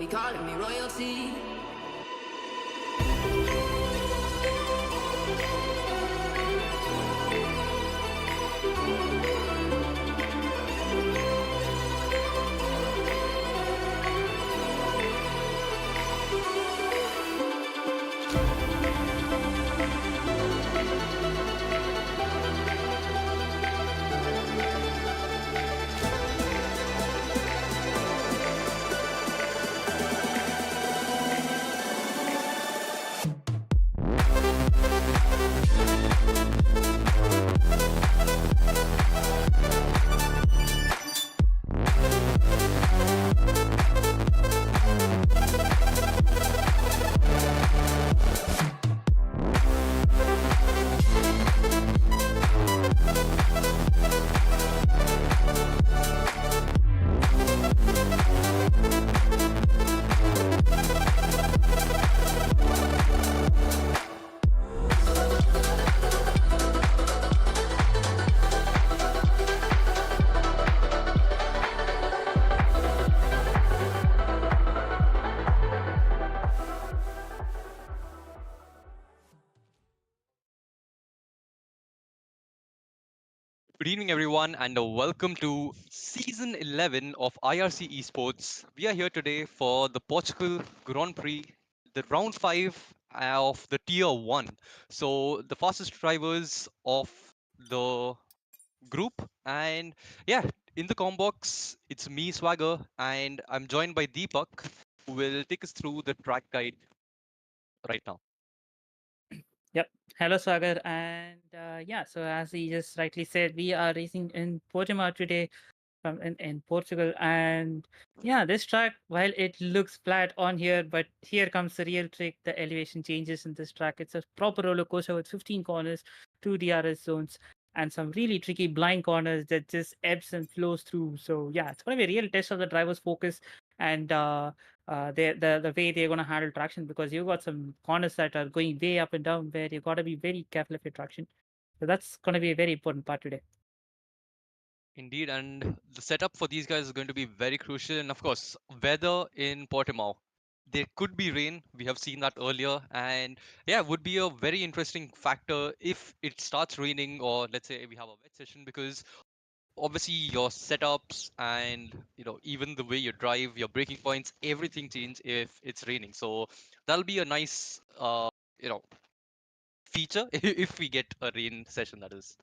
be calling me royalty. Good evening, everyone, and welcome to season 11 of IRC Esports. We are here today for the Portugal Grand Prix, the round 5 of the Tier 1. So, the fastest drivers of the group. And yeah, in the combox, it's me, Swagger, and I'm joined by Deepak, who will take us through the track guide right now. Yep. Hello, Swagger. And yeah, so as he just rightly said, we are racing in Portimao today from in Portugal. And yeah, this track, while it looks flat on here, but here comes the real trick, the elevation changes in this track. It's a proper roller coaster with 15 corners, 2 DRS zones, and some really tricky blind corners that just ebbs and flows through. So yeah, it's going to be a real test of the driver's focus and the way they're going to handle traction, because you've got some corners that are going way up and down where you got to be very careful of your traction. So that's going to be a very important part today. Indeed, and the setup for these guys is going to be very crucial. And of course, weather in Portimao. There could be rain. We have seen that earlier. And yeah, would be a very interesting factor if it starts raining, or let's say we have a wet session, because obviously your setups and even the way you drive, your braking points, everything change if it's raining. So that'll be a nice you know feature if we get a rain session, that is.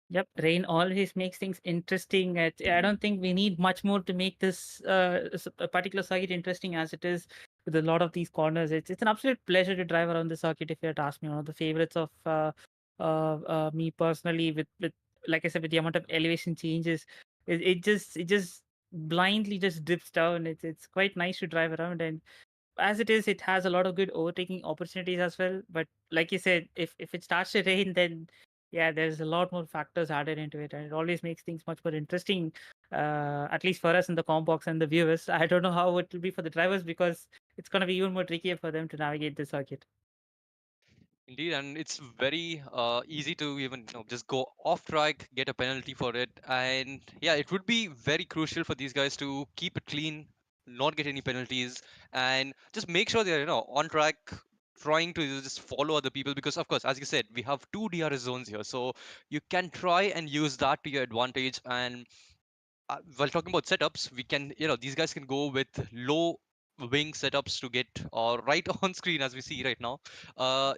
Yep, rain always makes things interesting. I don't think we need much more to make this a particular circuit interesting as it is with a lot of these corners. It's an absolute pleasure to drive around the circuit. If you had to ask me, one of the favorites of me personally, with like I said, with the amount of elevation changes, it just blindly just dips down. It's quite nice to drive around, and as it is, it has a lot of good overtaking opportunities as well. But like you said, if it starts to rain, then yeah, there's a lot more factors added into it, and it always makes things much more interesting. At least for us in the com box and the viewers. I don't know how it will be for the drivers, because it's going to be even more trickier for them to navigate the circuit. Indeed, and it's very easy to even just go off track, get a penalty for it, and yeah, it would be very crucial for these guys to keep it clean, not get any penalties, and just make sure they're on track, trying to just follow other people, because of course, as you said, we have two DRS zones here, so you can try and use that to your advantage. And while talking about setups, we can, these guys can go with low wing setups to get right on screen as we see right now.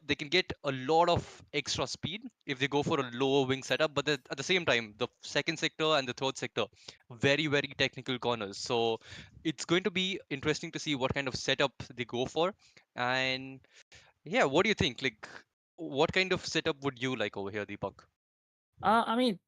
They can get a lot of extra speed if they go for a lower wing setup, but at the same time, the second sector and the third sector, very, very technical corners. So it's going to be interesting to see what kind of setup they go for. And yeah, what do you think? Like, what kind of setup would you like over here, Deepak? I mean,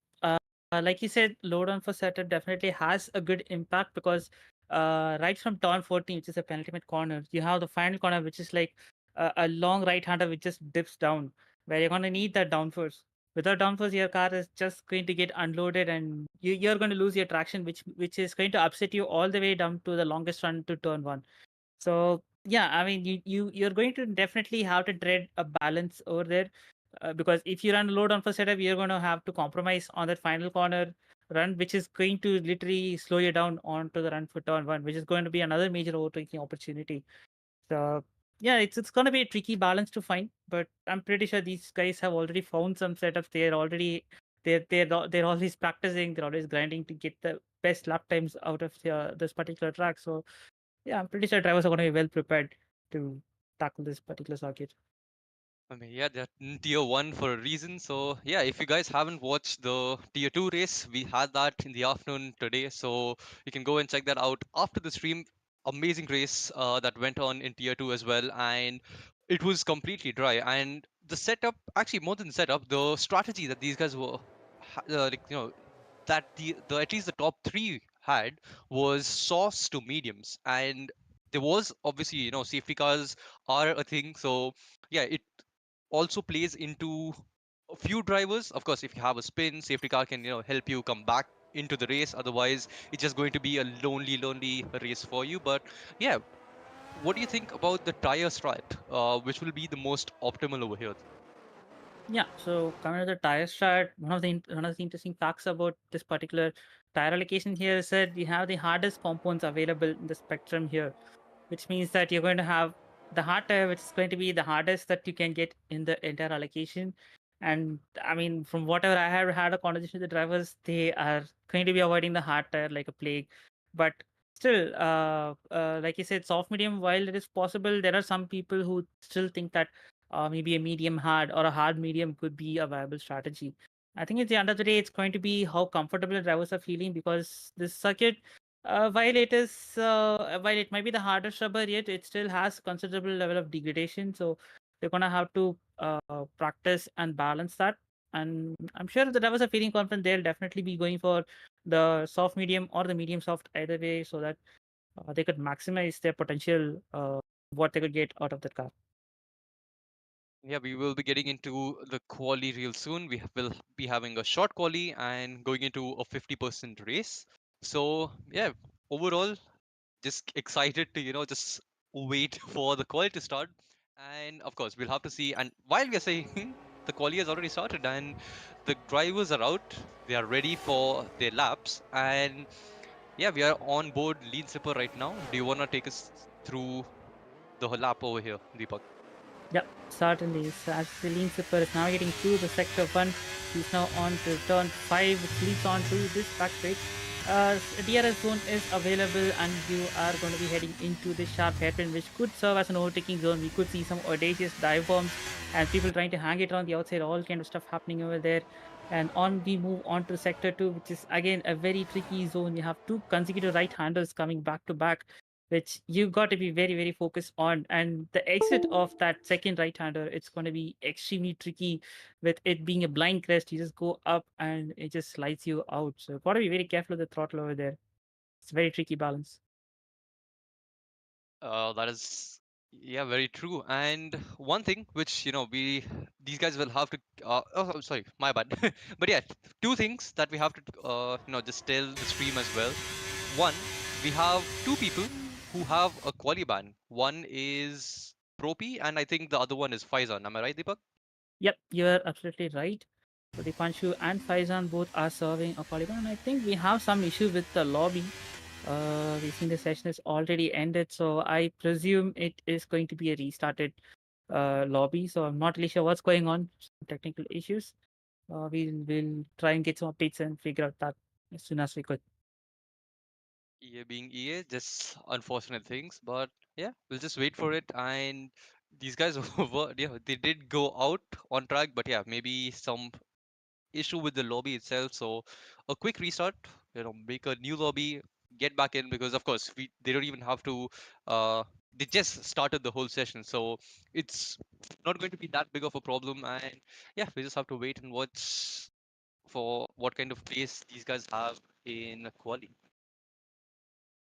like you said, low down for setup definitely has a good impact, because right from turn 14, which is a penultimate corner, you have the final corner, which is like a long right hander which just dips down, where you're going to need that downforce. Without downforce, your car is just going to get unloaded, and you're going to lose your traction, which is going to upset you all the way down to the longest run to turn 1. So yeah, I mean, you're going to definitely have to tread a balance over there, because if you run low down for setup, you're going to have to compromise on that final corner, run, which is going to literally slow you down onto the run for turn one, which is going to be another major overtaking opportunity. So yeah, it's going to be a tricky balance to find, but I'm pretty sure these guys have already found some setups. They're already they're always practicing. They're always grinding to get the best lap times out of this particular track. So yeah, I'm pretty sure drivers are going to be well prepared to tackle this particular circuit. I mean, yeah, they're in tier one for a reason. So, yeah, if you guys haven't watched the tier two race, we had that in the afternoon today. So, you can go and check that out after the stream. Amazing race that went on in tier two as well. And it was completely dry. And the setup, actually, more than setup, the strategy that these guys were, like, that the at least the top three had was sauce to mediums. And there was obviously, safety cars are a thing. So, yeah, it also plays into a few drivers. Of course, if you have a spin, safety car can help you come back into the race. Otherwise, it's just going to be a lonely race for you. But yeah, what do you think about the tire strat? Which will be the most optimal over here? Yeah, so coming to the tire strat, one of the interesting facts about this particular tire allocation here is that we have the hardest compounds available in the spectrum here, which means that you're going to have the hard tire, which is going to be the hardest that you can get in the entire allocation. And I mean, from whatever I have had a conversation with the drivers, they are going to be avoiding the hard tire like a plague. But still, like you said, soft medium, while it is possible, there are some people who still think that maybe a medium hard or a hard medium could be a viable strategy. I think at the end of the day, it's going to be how comfortable the drivers are feeling, because this circuit, while it might be the hardest rubber yet, it still has considerable level of degradation. So they're gonna have to practice and balance that. And I'm sure if the drivers are feeling confident, they'll definitely be going for the soft medium or the medium soft either way, so that they could maximize their potential, what they could get out of the car. Yeah, we will be getting into the quali real soon. Will be having a short quali and going into a 50% race. So yeah, overall, just excited to just wait for the quali to start. And of course, we'll have to see. And while we are saying the quali has already started and the drivers are out, they are ready for their laps. And yeah, we are on board Lean Sipper right now. Do you want to take us through the whole lap over here, Deepak? Yeah, certainly. So as the lean zipper is navigating through the sector one, he's now on to turn 5, which leads on to this back straight. DRS zone is available, and you are going to be heading into the sharp hairpin, which could serve as an overtaking zone. We could see some audacious dive bombs and people trying to hang it on the outside, all kind of stuff happening over there. And on we move on to sector 2, which is again a very tricky zone. You have two consecutive right handers coming back to back, which you got to be very very focused on. And the exit of that second right hander, it's going to be extremely tricky. With it being a blind crest, you just go up and it just slides you out, so got to be very careful with the throttle over there. It's a very tricky balance. That is, yeah, very true. And one thing which we these guys will have to. Oh, sorry, my bad. But yeah, two things that we have to just tell the stream as well. One, we have two people who have a quali ban. One is Propi, and I think the other one is Faizan. Am I right, Deepak? Yep, you're absolutely right. So the Panshu and Faizan both are serving a polygon, and I think we have some issue with the lobby. We think the session is already ended, so I presume it is going to be a restarted lobby. So I'm not really sure what's going on. Some technical issues. We'll try and get some updates and figure out that as soon as we could. EA being EA, just unfortunate things. But yeah, we'll just wait for it. And these guys were, yeah, they did go out on track, but yeah, maybe some issue with the lobby itself. So a quick restart, make a new lobby, get back in, because of course they don't even have to. They just started the whole session, so it's not going to be that big of a problem. And yeah, we just have to wait and watch for what kind of pace these guys have in quali.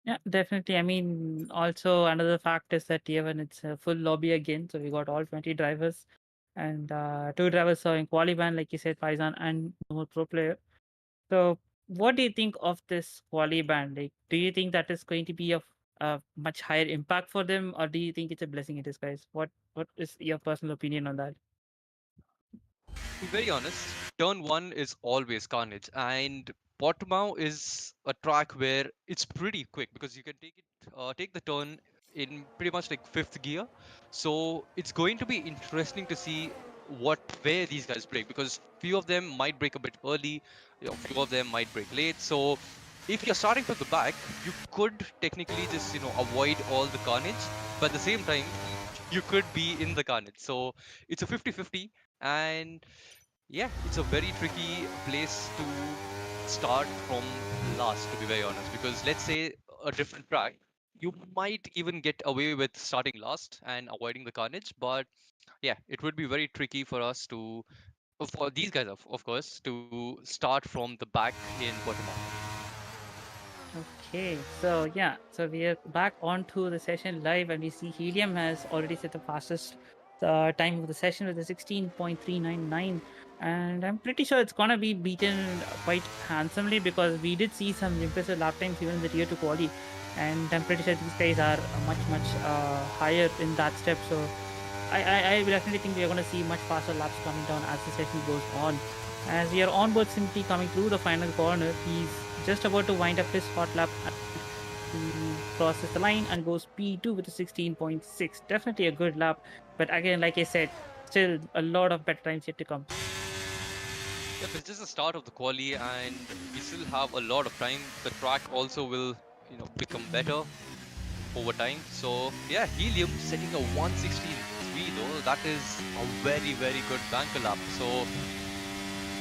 Yeah, definitely. I mean, also another fact is that even it's a full lobby again. So we got all 20 drivers, and two drivers are in quali ban, like you said, Faizan and no pro player. So what do you think of this quali ban? Like, do you think that is going to be of a much higher impact for them, or do you think it's a blessing in disguise? What is your personal opinion on that? To be very honest, turn one is always carnage, and Portimao is a track where it's pretty quick because you can take the turn in pretty much like fifth gear. So it's going to be interesting to see where these guys break, because few of them might break a bit early, few of them might break late. So if you're starting from the back, you could technically just avoid all the carnage, but at the same time you could be in the carnage. So it's a 50-50, and yeah, it's a very tricky place to start from last, to be very honest, because let's say a different track, you might even get away with starting last and avoiding the carnage. But yeah, it would be very tricky for us to, for these guys, of course, to start from the back in Portimao. Okay, so yeah, so we are back onto the session live, and we see Helium has already set the fastest time of the session with a 16.399, and I'm pretty sure it's gonna be beaten quite handsomely because we did see some impressive lap times even in the tier 2 quali, and I'm pretty sure these guys are much higher in that step. So I definitely think we are gonna see much faster laps coming down as the session goes on. As we are onboard Simply coming through the final corner, he's just about to wind up his hot lap. He crosses the line and goes P2 with a 16.6. Definitely a good lap. But again, like I said, still a lot of better times yet to come. Yep, it's just the start of the quali, and we still have a lot of time. The track also will, become better over time. So yeah, Helium setting a 116.3 though. That is a very good banker lap. So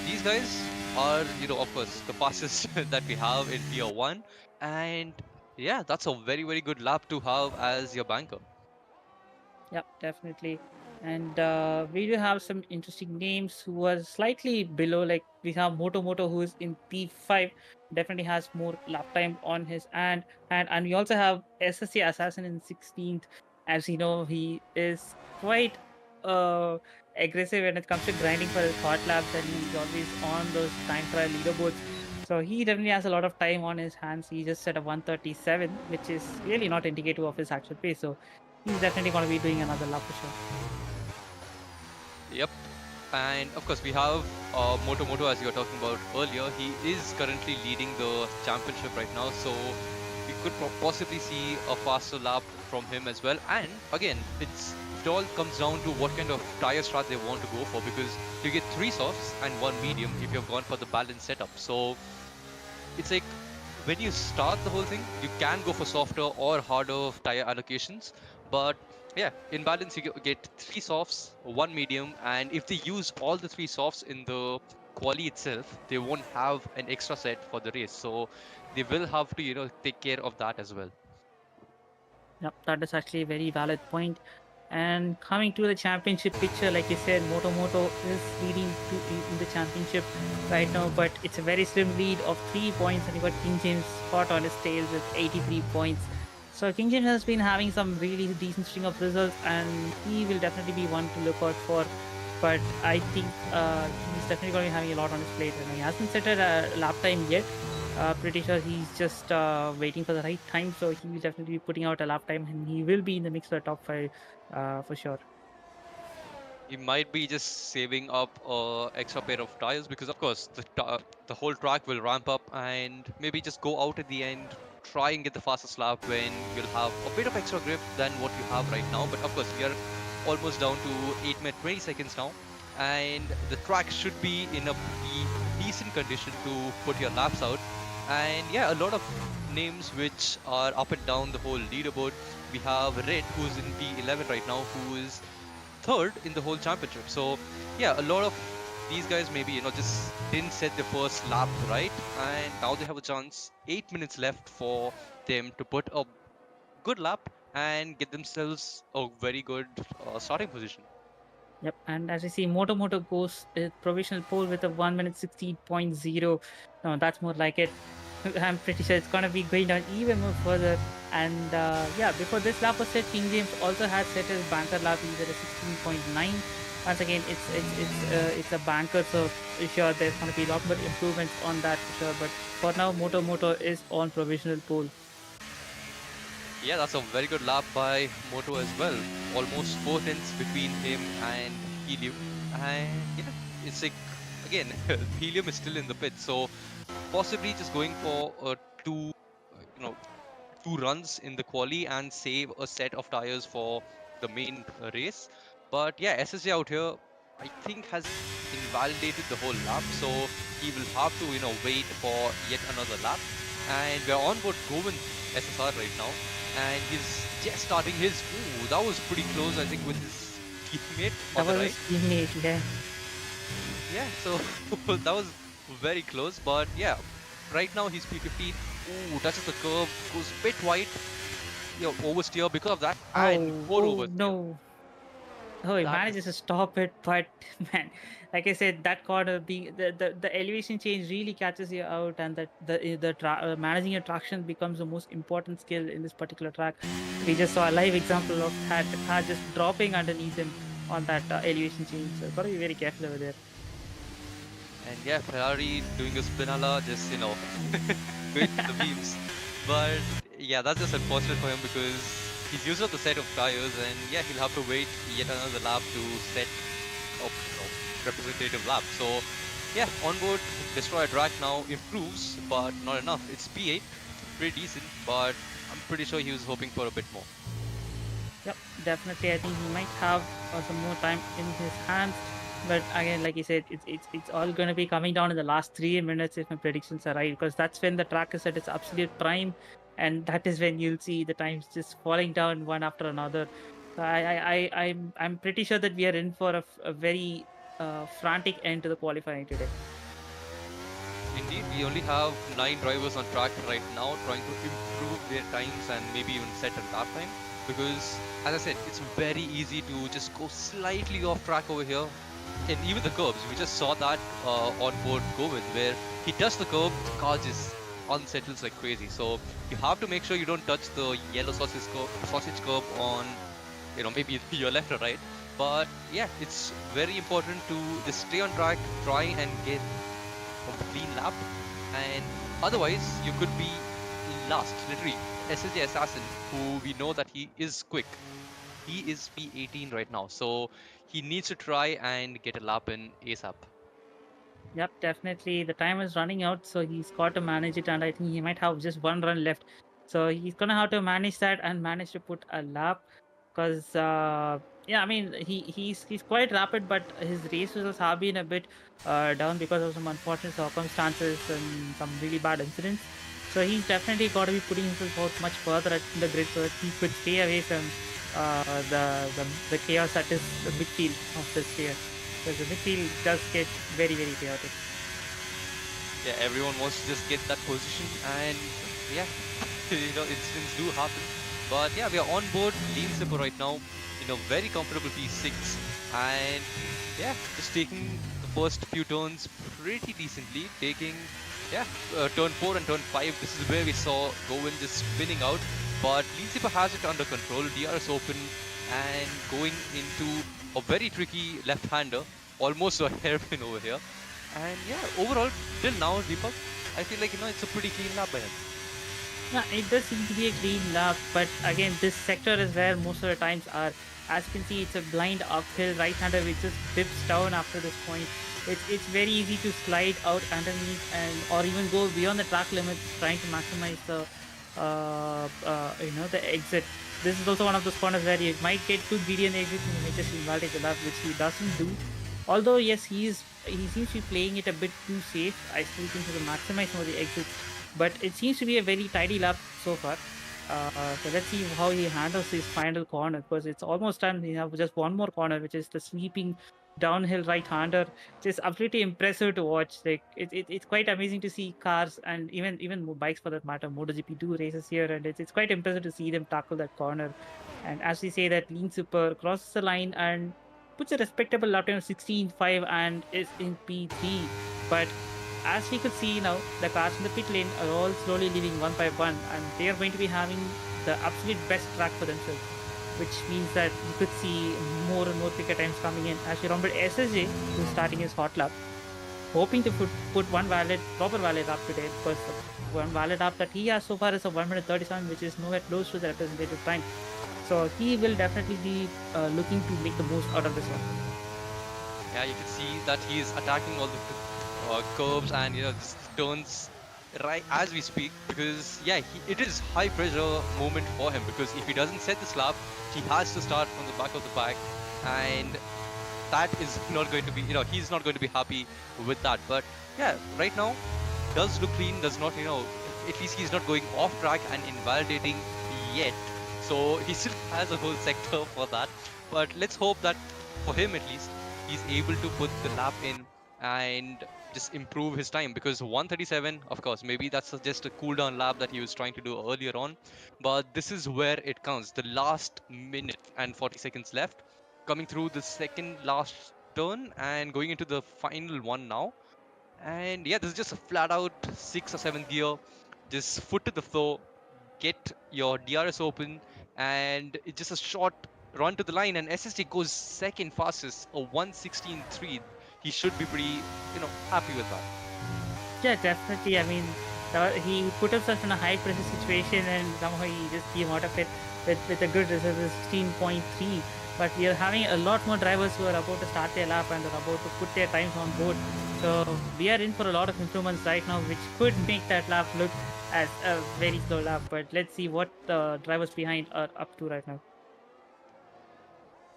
these guys are, of course, the fastest that we have in tier 1, and yeah, that's a very good lap to have as your banker. Yep, definitely. And we do have some interesting names who are slightly below. Like we have Moto who is in P5, definitely has more lap time on his hand. And we also have SSC Assassin in 16th. As you know, he is quite uh, aggressive when it comes to grinding for his hot laps, and he's always on those time trial leaderboards. So he definitely has a lot of time on his hands. He just set a 137, which is really not indicative of his actual pace. So he's definitely going to be doing another lap for sure. Yep. And of course, we have Moto, as you were talking about earlier. He is currently leading the championship right now, so we could possibly see a faster lap from him as well. And again, it all comes down to what kind of tire strat they want to go for, because you get 3 softs and 1 medium if you've gone for the balanced setup. So it's like when you start the whole thing, you can go for softer or harder tire allocations. But yeah, in balance, you get 3 softs, 1 medium, and if they use all the 3 softs in the quali itself, they won't have an extra set for the race. So they will have to, take care of that as well. Yep, that is actually a very valid point. And coming to the championship picture, like you said, Moto is leading in the championship right now, but it's a very slim lead of 3 points, and you got King James hot on his tail with 83 points. So King James has been having some really decent string of results, and he will definitely be one to look out for. But I think he's definitely going to be having a lot on his plate, and he hasn't set a lap time yet. Pretty sure he's just waiting for the right time, so he will definitely be putting out a lap time, and he will be in the mix for the top 5 for sure. He might be just saving up a extra pair of tires, because of course the whole track will ramp up, and maybe just go out at the end, try and get the fastest lap when you'll have a bit of extra grip than what you have right now. But of course, we are almost down to 8 minutes 20 seconds now, and the track should be in a pretty decent condition to put your laps out. And yeah, a lot of names which are up and down the whole leaderboard. We have Red, who's in P11 right now, who is third in the whole championship. So yeah, a lot of these guys maybe just didn't set the first lap right, and now they have a chance. 8 minutes left for them to put a good lap and get themselves a very good starting position. Yep, and as I see, Moto goes provisional pole with a 1 minute 60.0. No, that's more like it. I'm pretty sure it's gonna be going down even more further. And yeah, before this lap was set, King James also had set his banker lap. He's at a 16.9. Once again, it's a banker, so sure there's gonna be a lot more improvements on that for sure. But for now, Moto is on provisional pole. Yeah, that's a very good lap by Moto as well. Almost 4 tenths between him and Helium. And yeah, it's like again, Helium is still in the pit, so possibly just going for two, you know, 2 runs in the quali and save a set of tires for the main race. But yeah, SSJ out here, I think has invalidated the whole lap, so he will have to wait for yet another lap. And we're on board Govind SSR right now, and he's just starting his. Ooh, that was pretty close, I think, with his teammate on That the was right. his teammate, yeah. Yeah, so that was very close, but yeah, right now he's P15. Ooh, touches the curve, goes a bit wide, oversteer because of that, and Oh, more oh oversteer. no. Oh, he That manages to is stop it, but man, like I said, that corner being the elevation change really catches you out, and that managing your traction becomes the most important skill in this particular track. We just saw a live example of that, the car just dropping underneath him on that elevation change. So gotta be very careful over there. and yeah, Ferrari doing a spinala, just going for the beams. But yeah, that's just unfortunate for him because he's used up the set of tires, and yeah, he'll have to wait yet another lap to set a representative lap. So yeah, onboard Destroyer drag now improves, but not enough. It's P8, pretty decent, but I'm pretty sure he was hoping for a bit more. Yep, definitely. I think he might have some more time in his hands. But again, like you said, it's all going to be coming down in the last 3 minutes if my predictions are right, because that's when the track is at its absolute prime, and that is when you'll see the times just falling down one after another. So I'm pretty sure that we are in for a very frantic end to the qualifying today. Indeed, we only have 9 drivers on track right now trying to improve their times and maybe even set a lap time. Because, as I said, it's very easy to just go slightly off track over here. And even the curbs, we just saw that on board Govind, where he touched the curb, the car just unsettles like crazy. So you have to make sure you don't touch the yellow sausage curb on, maybe your left or right. But yeah, it's very important to just stay on track, try and get a clean lap, and otherwise you could be last. Literally, SSJ Assassin, who we know that he is quick. He is P18 right now, so he needs to try and get a lap in ASAP. Yep, definitely. The time is running out, so he's got to manage it, and I think he might have just one run left. So he's gonna have to manage that and manage to put a lap, because yeah, I mean he's quite rapid, but his race results have been a bit down because of some unfortunate circumstances and some really bad incidents. So he's definitely got to be putting himself out much further in the grid so that he could stay away from the chaos that is the midfield of this year. Because the midfield does get very, very chaotic. Yeah, everyone wants to just get that position, and yeah, incidents do happen. But yeah, we are on board Lean Zipper right now in a very comfortable P6, and yeah, just taking the first few turns pretty decently. Taking turn 4 and turn 5. This is where we saw Govind just spinning out, but Lean Zipper has it under control. DRS open and going into a very tricky left-hander, almost a hairpin over here. And yeah, overall, till now, Deepak, I feel like it's a pretty clean lap by him. Yeah, it does seem to be a clean lap, but again, this sector is where most of the times are. As you can see, it's a blind uphill right-hander which just dips down after this point. It's very easy to slide out underneath and or even go beyond the track limits, trying to maximize the exit. This is also one of those corners where you might get too greedy on the exit and you may just invalidate the lap, which he doesn't do. Although yes, he seems to be playing it a bit too safe. I still think he will maximize some of the exits, but it seems to be a very tidy lap so far. So let's see how he handles his final corner, because it's almost done. We have just one more corner, which is the sweeping downhill right-hander. It's absolutely impressive to watch. Like it's quite amazing to see cars and even bikes for that matter, MotoGP do races here, and it's quite impressive to see them tackle that corner. And as we say, that Lean Super crosses the line and puts a respectable lap time of 16.5 and is in P3. But as we could see now, the cars in the pit lane are all slowly leaving one by one, and they are going to be having the absolute best track for themselves, which means that you could see more and more quicker times coming in. As you remember, SSJ, who's starting his hot lap, hoping to put one proper valid lap today, because the one valid lap that he has so far is a 1 minute 37, which is nowhere close to the representative time. So he will definitely be looking to make the most out of this one. Yeah, you can see that he is attacking all the curves and just turns right as we speak, because yeah, it is high pressure moment for him, because if he doesn't set this lap, he has to start from the back of the pack, and that is not going to be, he's not going to be happy with that. But yeah, right now does look clean, does not, at least he's not going off track and invalidating yet. So he still has a whole sector for that. But let's hope that for him at least, he's able to put the lap in and just improve his time, because 137, of course, maybe that's just a cool down lap that he was trying to do earlier on. But this is where it counts. The last minute and 40 seconds left, coming through the second last turn and going into the final one now. And yeah, this is just a flat out 6 or 7 gear. Just foot to the floor, get your DRS open, and it's just a short run to the line. And SSD goes second fastest, a 1:16.3. He should be pretty, happy with that. Yeah, definitely. I mean, he put himself in a high pressure situation and somehow he just came out of it with a good result, 16.3. But we are having a lot more drivers who are about to start their lap and are about to put their times on board. So we are in for a lot of improvements right now, which could make that lap look as a very slow lap. But let's see what the drivers behind are up to right now.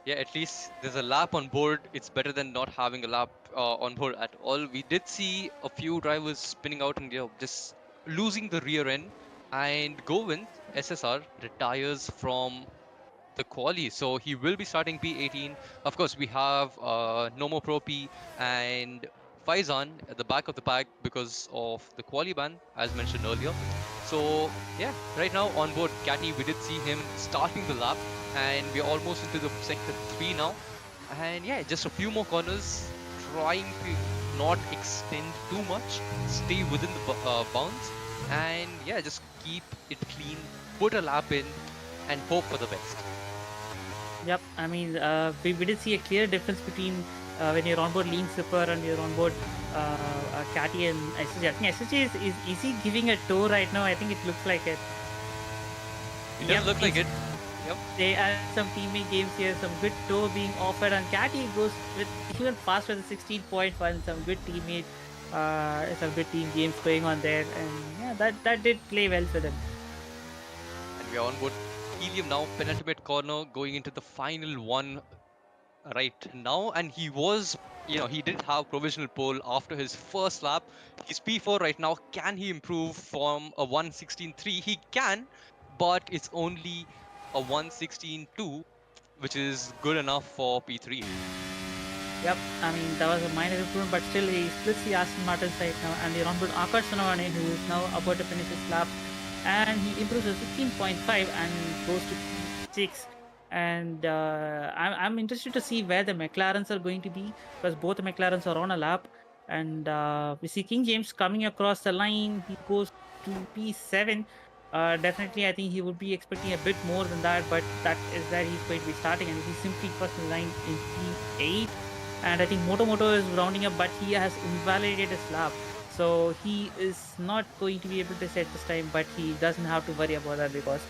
Yeah, at least there's a lap on board. It's better than not having a lap on board at all. We did see a few drivers spinning out and just losing the rear end. And Govind SSR retires from the quali, so he will be starting P18. Of course, we have Nomo Pro P and Faizan at the back of the pack because of the quali ban, as mentioned earlier. So yeah, right now on board Catty, we did see him starting the lap, and we're almost into the sector 3 now. And yeah, just a few more corners, trying to not extend too much, stay within the bounds, and yeah, just keep it clean, put a lap in, and hope for the best. Yep, I mean, we did see a clear difference between when you're on board Lean Super and you're on board Catty and SSG. I think SSG is he giving a tour right now? I think it looks like it. It Yep, does look like it. Yep. they are some teammate games here, some good tour being offered, and Catty goes with even faster than 16.1. Some good team games going on there, and yeah, that did play well for them. And we are on board Helium now, penultimate corner, going into the final one right now. And he was, he did have provisional pole after his first lap. He's P4 right now. Can he improve from a 1:16.3? He can, but it's only a 1:16.2, which is good enough for P3. Yep, I mean that was a minor improvement, but still he splits the Aston Martin side now, and they're on board Akash Sonawane, who is now about to finish his lap, and he improves to 16.5 and goes to 6. And I'm interested to see where the McLarens are going to be, because both the McLarens are on a lap, and we see King James coming across the line. He goes to P7. Definitely, I think he would be expecting a bit more than that, but that is where he's going to be starting, and he's simply crossing the line in P8. And I think Moto is rounding up, but he has invalidated his lap. So he is not going to be able to set this time, but he doesn't have to worry about that because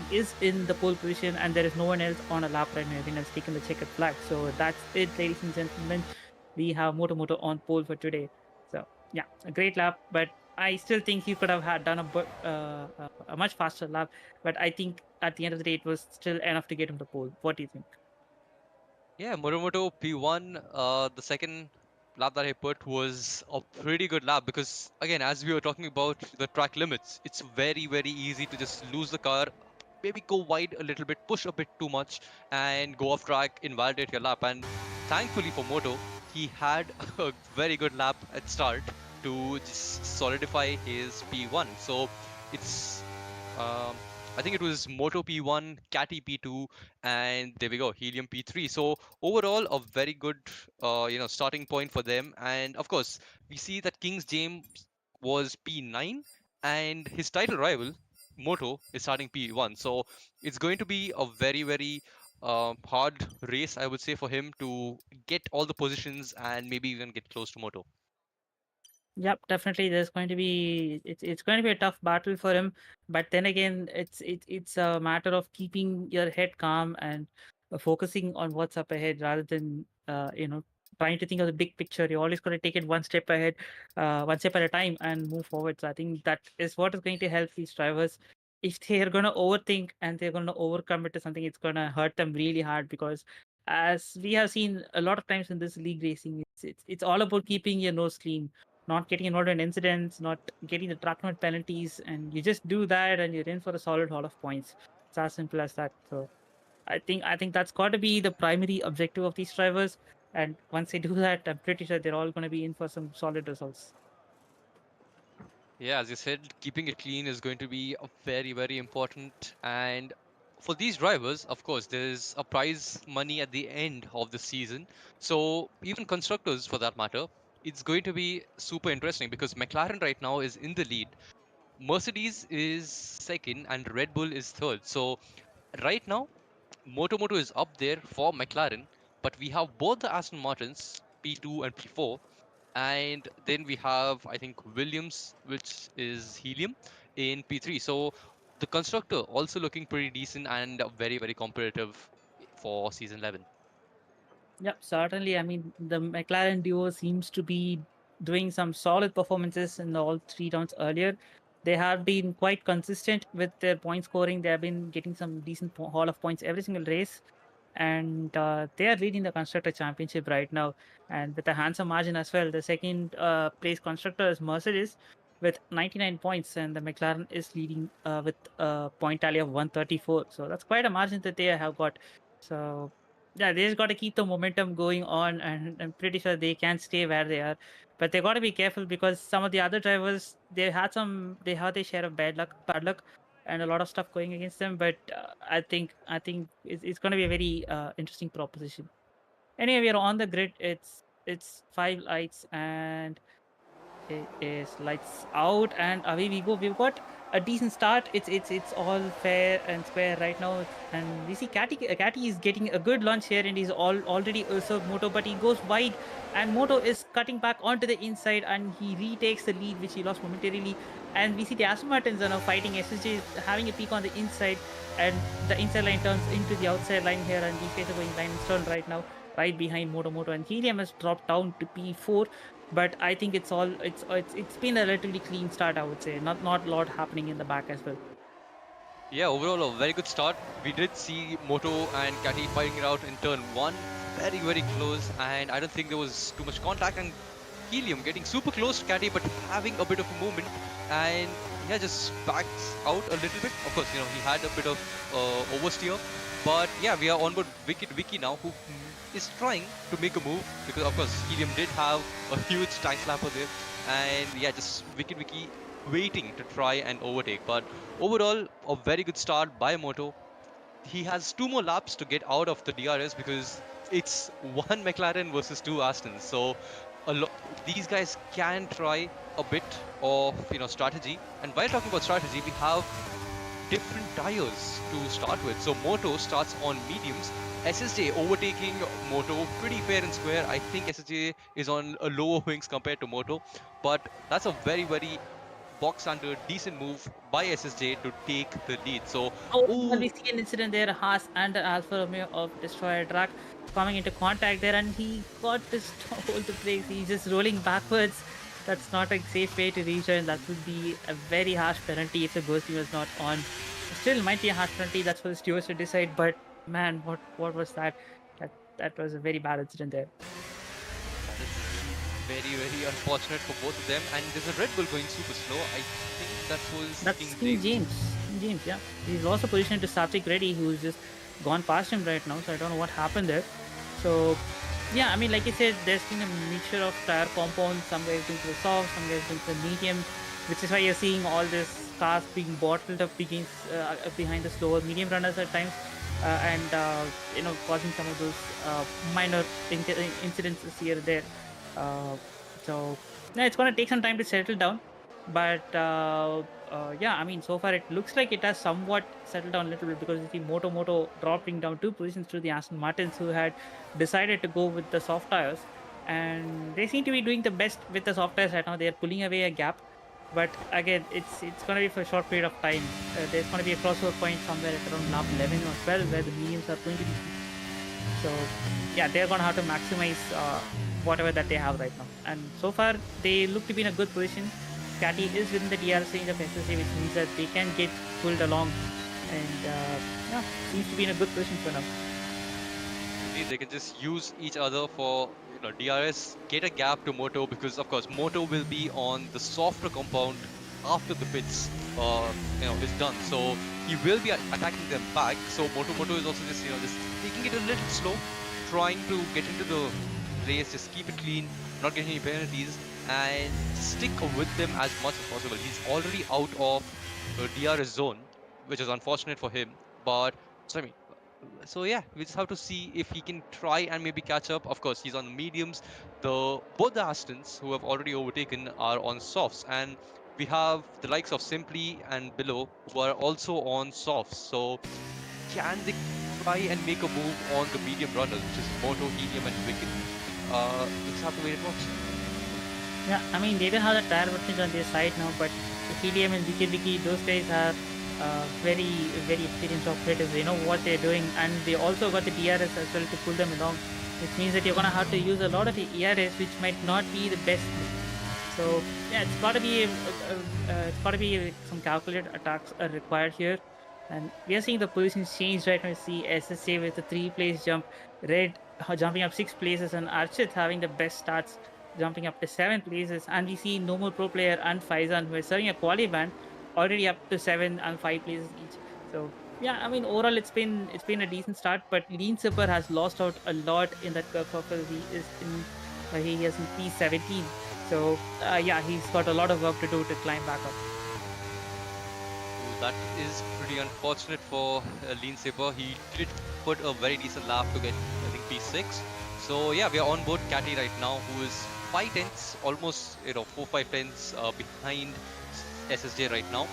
he is in the pole position and there is no one else on a lap right now. Everyone has taken the checkered flag. So that's it, ladies and gentlemen. We have Moto on pole for today. So yeah, a great lap, but I still think he could have had done a much faster lap. But I think at the end of the day, it was still enough to get him the pole. What do you think? Yeah, Muramoto P1, the second lap that I put was a pretty good lap, because, again, as we were talking about the track limits, it's very, very easy to just lose the car, maybe go wide a little bit, push a bit too much, and go off track, invalidate your lap. And thankfully for Moto, he had a very good lap at start to just solidify his P1. So it's um, I think it was Moto P1, Catty P2, and there we go, Helium P3. So overall, a very good, starting point for them. And of course, we see that King's James was P9, and his title rival, Moto, is starting P1. So it's going to be a very, very hard race, I would say, for him to get all the positions and maybe even get close to Moto. Yep, definitely. There's going to be it's going to be a tough battle for him, but then again, it's a matter of keeping your head calm and focusing on what's up ahead rather than trying to think of the big picture. You always got to take it one step ahead, one step at a time, and move forward. So I think that is what is going to help these drivers. If they are going to overthink and they're going to overcommit to something, it's going to hurt them really hard, because as we have seen a lot of times in this league racing, it's all about keeping your nose clean, not getting involved in incidents, not getting the track limit penalties, and you just do that and you're in for a solid haul of points. It's as simple as that. So I think that's got to be the primary objective of these drivers. And once they do that, I'm pretty sure they're all going to be in for some solid results. Yeah, as you said, keeping it clean is going to be very, very important. And for these drivers, of course, there's a prize money at the end of the season. So even constructors, for that matter, it's going to be super interesting because McLaren right now is in the lead. Mercedes is second and Red Bull is third. So right now, Moto is up there for McLaren, but we have both the Aston Martins, P2 and P4, and then we have, I think, Williams, which is Helium, in P3. So the constructor also looking pretty decent and very, very competitive for season 11. Yep, certainly. I mean, the McLaren duo seems to be doing some solid performances in all 3 rounds earlier. They have been quite consistent with their point scoring. They have been getting some decent haul of points every single race, and they are leading the constructor championship right now, and with a handsome margin as well. The second place constructor is Mercedes with 99 points, and the McLaren is leading with a point tally of 134. So that's quite a margin that they have got. So yeah, they just got to keep the momentum going on, and I'm pretty sure they can stay where they are. But they got to be careful, because some of the other drivers, they had their share of bad luck, and a lot of stuff going against them. But I think it's going to be a very interesting proposition. Anyway, we are on the grid. It's 5 lights, and it is lights out, and away we go. We've got a decent start. It's all fair and square right now, and we see Catty is getting a good launch here, and he's already served Moto, but he goes wide, and Moto is cutting back onto the inside, and he retakes the lead, which he lost momentarily. And we see the Aston Martins are now fighting. SSJ is having a peek on the inside, and the inside line turns into the outside line here, and these guys are going line and stern right now, right behind Moto, and Helium has dropped down to P4. But I think it's been a relatively clean start, I would say. Not a lot happening in the back as well. Yeah, overall, a very good start. We did see Moto and Catty fighting it out in turn 1. Very, very close, and I don't think there was too much contact. And Helium getting super close to Catty, but having a bit of a movement, and yeah, just backs out a little bit. Of course, he had a bit of oversteer, but yeah, we are on board Wicked Vicky now, who is trying to make a move, because of course Helium did have a huge tank slapper there, and yeah, just Wicked Vicky waiting to try and overtake. But overall, a very good start by Moto. He has 2 more laps to get out of the DRS, because it's 1 McLaren versus 2 Astons. So these guys can try a bit of strategy. And while talking about strategy, we have different tires to start with. So Moto starts on mediums. SSJ overtaking Moto pretty fair and square. I think SSJ is on a lower wings compared to Moto, but that's a very, very box under decent move by SSJ to take the lead. So, We see an incident there. Haas and the Alfa Romeo of Destroyer Truck coming into contact there, and he got this hold the brakes. He's just rolling backwards. That's not a safe way to rejoin. That would be a very harsh penalty if the ghosting was not on. Still might be a harsh penalty. That's for the stewards to decide. But man, what was that? That was a very bad incident there. that is very, very unfortunate for both of them. And there's a Red Bull going super slow. I think That's King James. James, yeah. He's also positioned to Satvik Reddy, who's just gone past him right now. So I don't know what happened there. So yeah, I mean, like you said, there's been a mixture of tire compounds. Some guys going to the soft, some guys going to the medium, which is why you're seeing all this cars being bottled up behind the slower medium runners at times, and causing some of those minor incidences here and there. So yeah, it's going to take some time to settle down, but yeah, I mean, so far it looks like it has somewhat settled down a little bit, because you see Moto dropping down 2 positions to the Aston Martins, who had decided to go with the soft tires, and they seem to be doing the best with the soft tires right now. They are pulling away a gap, but again, it's going to be for a short period of time. There's going to be a crossover point somewhere at around lap 11 or 12 where the mediums are going to be. So yeah, they're going to have to maximize whatever that they have right now. And so far, they look to be in a good position. Catty is within the DRS range of SSA, which means that they can get pulled along, and yeah, seems to be in a good position for now. Indeed, they can just use each other for DRS, get a gap to Moto, because of course Moto will be on the softer compound after the pits is done. So he will be attacking them back. So Moto is also just taking it a little slow, trying to get into the race, just keep it clean, not getting any penalties, and stick with them as much as possible. He's already out of the DRS zone, which is unfortunate for him. But so I mean, so yeah, we just have to see if he can try and maybe catch up. Of course, he's on mediums. Both the Astons who have already overtaken are on softs, and we have the likes of Simply and Below who are also on softs. So can they try and make a move on the medium runners, which is Moto, Helium, and Wicked? We just have to wait and watch. Yeah, I mean, they don't have the tire advantage on their side now, but Helium and Wiki, those guys are very, very experienced operators. They know what they're doing, and they also got the DRS as well to pull them along, which means that you're going to have to use a lot of the ERS, which might not be the best. So, yeah, it's got to be some calculated attacks are required here. And we are seeing the positions change right now. We see SSA with a 3-place jump, Red jumping up 6 places, and Archit having the best starts, jumping up to 7 places. And we see Normal Pro Player and Faizan, who are serving a quali band, already up to 7 and 5 places each. So yeah, I mean, overall it's been a decent start, but Lean Zipper has lost out a lot in that kerfuffle. He is in P17. So yeah, he's got a lot of work to do to climb back up. That is pretty unfortunate for Lean Saber. He did put a very decent lap to get, I think, P6. So yeah, we are on board Catty right now, who is 5 tenths, almost 4-5 tenths behind SSJ right now.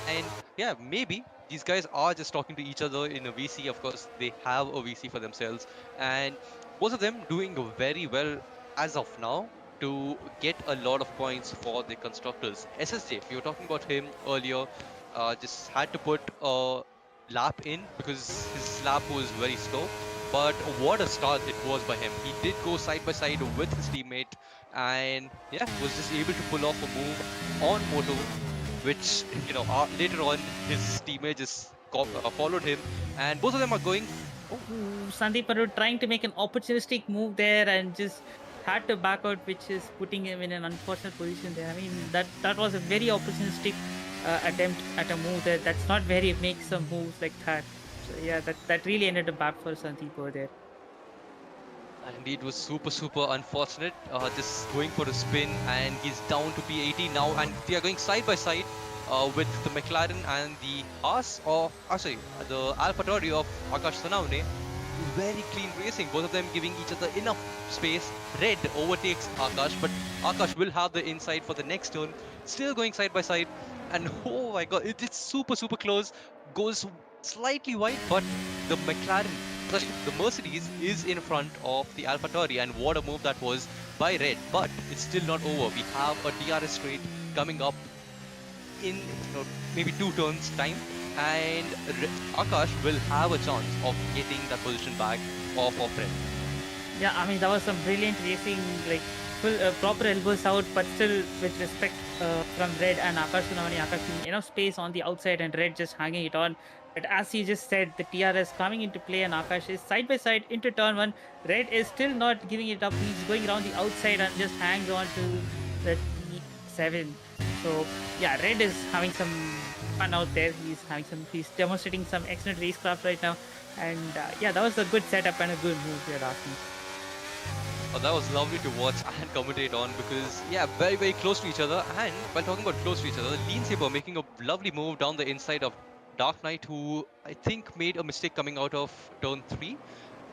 And yeah, maybe these guys are just talking to each other in a VC. Of course, they have a VC for themselves, and both of them doing very well as of now to get a lot of points for the constructors. SSJ, we were talking about him earlier, just had to put a lap in because his lap was very slow. But what a start it was by him. He did go side by side with his teammate, and yeah, was just able to pull off a move on Moto, which later on his teammate just followed him, and both of them are going. Sandeep Parur trying to make an opportunistic move there and just had to back out, which is putting him in an unfortunate position there. I mean, that was a very opportunistic attempt at a move there. That's not where he makes some moves like that. So yeah, that really ended up bad for Sandeep Parur there. And indeed, was super unfortunate. Just going for a spin, and he's down to P18 now, and they are going side by side with the McLaren and the Haas, or sorry, the AlphaTauri of Akash Sonawane. Very clean racing, both of them giving each other enough space. Red overtakes Akash, but Akash will have the inside for the next turn. Still going side by side, and oh my god, it's super close. Goes slightly wide, but the McLaren, sorry, the Mercedes is in front of the AlphaTauri, and what a move that was by Red. But it's still not over. We have a DRS straight coming up in maybe 2 turns time, and Akash will have a chance of getting that position back of Red. Yeah, I mean, that was some brilliant racing, like full proper elbows out, but still with respect from Red and Akash Sonawane. Akash having enough space on the outside and Red just hanging it on. But as you just said, the TRS coming into play and Akash is side by side into turn 1. Red is still not giving it up. He's going around the outside and just hangs on to the T7. So yeah, Red is having some fun out there. He's demonstrating some excellent racecraft right now. And yeah, that was a good setup and a good move here, asking. Oh, that was lovely to watch and commentate on, because yeah, very close to each other. And while talking about close to each other, Lean Saber making a lovely move down the inside of Dark Knight, who I think made a mistake coming out of turn 3.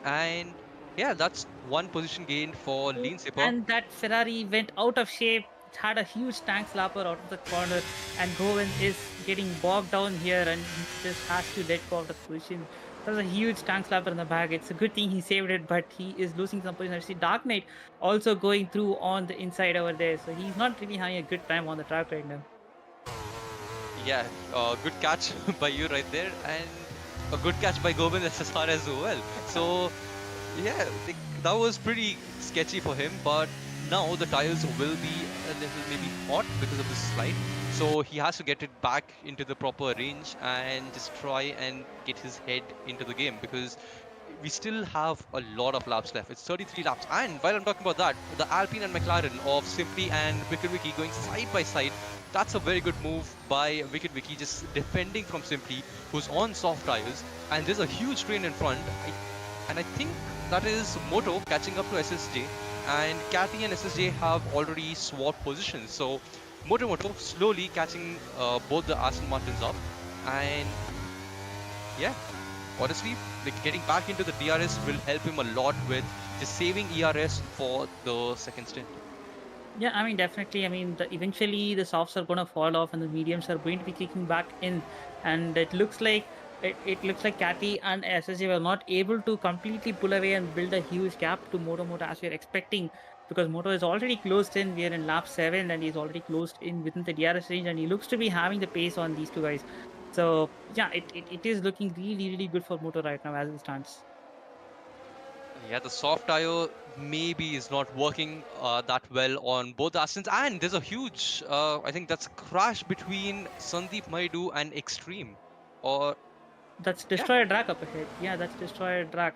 And yeah, that's one position gain for Lean Saber. And that Ferrari went out of shape. It had a huge tank slapper out of the corner, and Govind is getting bogged down here, and he just has to let go of the position. There's a huge tank slapper in the back. It's a good thing he saved it, but he is losing some position. I see Dark Knight also going through on the inside over there, so he's not really having a good time on the track right now. Yeah, good catch by you right there, and a good catch by Govind as far as well. So Yeah, that was pretty sketchy for him, but now the tires will be a little maybe hot because of this slide. So he has to get it back into the proper range and just try and get his head into the game, because we still have a lot of laps left. It's 33 laps. And while I'm talking about that, the Alpine and McLaren of Simply and Wicked Wiki going side by side, that's a very good move by Wicked Wiki, just defending from Simply, who's on soft tires. And there's a huge train in front. And I think that is Moto catching up to SSJ. And Cathy and SSJ have already swapped positions. So Moto slowly catching both the Aston Martins up. And yeah, honestly, like getting back into the DRS will help him a lot with just saving ERS for the second stint. Yeah, I mean, definitely. I mean, eventually the softs are going to fall off and the mediums are going to be kicking back in. And it looks like Cathy and SSJ were not able to completely pull away and build a huge gap to Moto as we are expecting, because Moto is already closed in. We are in lap 7 and he's already closed in within the DRS range, and he looks to be having the pace on these two guys. So, yeah, it is looking really, really good for Moto right now as it stands. Yeah, the soft tire maybe is not working that well on both Astons, and there's a huge, I think that's a crash between Sandeep Maidu and Extreme. Or That's yeah, Destroyer Drag up ahead. Yeah, that's Destroyer Drag.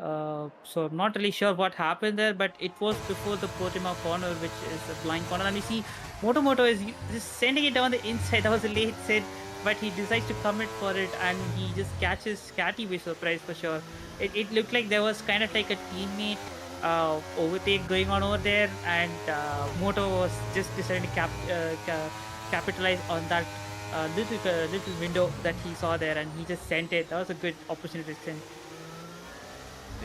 So I'm not really sure what happened there, but it was before the Podium corner, which is a blind corner. And you see, Moto is just sending it down the inside. That was a late set, but he decides to commit for it, and he just catches Catty with surprise for sure. It looked like there was kind of like a teammate overtake going on over there, and Moto was just deciding to capitalize on that little window that he saw there, and he just sent it. That was a good opportunity to send.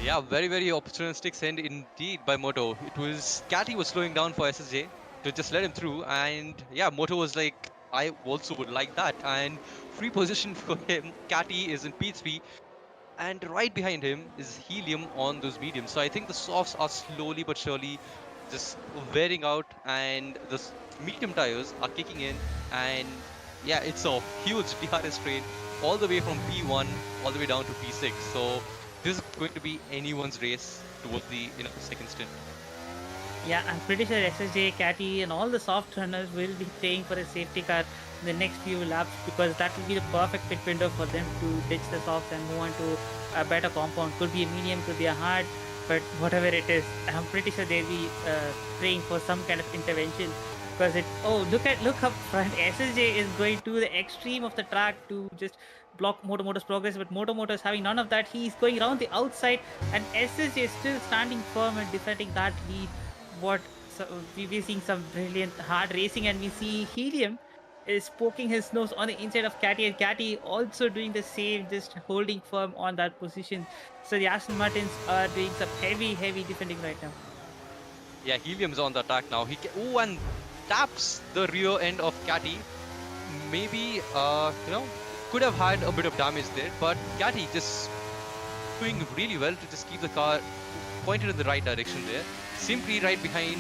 yeah, very, very opportunistic send indeed by Moto. It was Catty was slowing down for SSJ to just let him through, and yeah, Moto was like, I also would like that, and free position for him. Catty is in P3, and right behind him is Helium on those mediums. So I think the softs are slowly but surely just wearing out, and the medium tires are kicking in, and yeah, it's a huge DRS train all the way from P1 all the way down to P6. So this is going to be anyone's race towards the second stint. Yeah, I'm pretty sure SSJ, Catty, and all the soft runners will be playing for a safety car in the next few laps, because that will be the perfect pit window for them to ditch the softs and move on to a better compound. Could be a medium, could be a hard, but whatever it is, I'm pretty sure they'll be praying for some kind of intervention. Because look up front. SSJ is going to the extreme of the track to just block Moto's progress, but Moto is having none of that. He's going around the outside, and SSJ is still standing firm and defending that lead. What so we're seeing some brilliant hard racing, and we see Helium is poking his nose on the inside of Catty, and Catty also doing the same, just holding firm on that position. So the Aston Martins are doing some heavy defending right now. Yeah, Helium's on the attack now. Oh, and taps the rear end of Catty. Maybe could have had a bit of damage there, but Catty just doing really well to just keep the car pointed in the right direction there. Simply right behind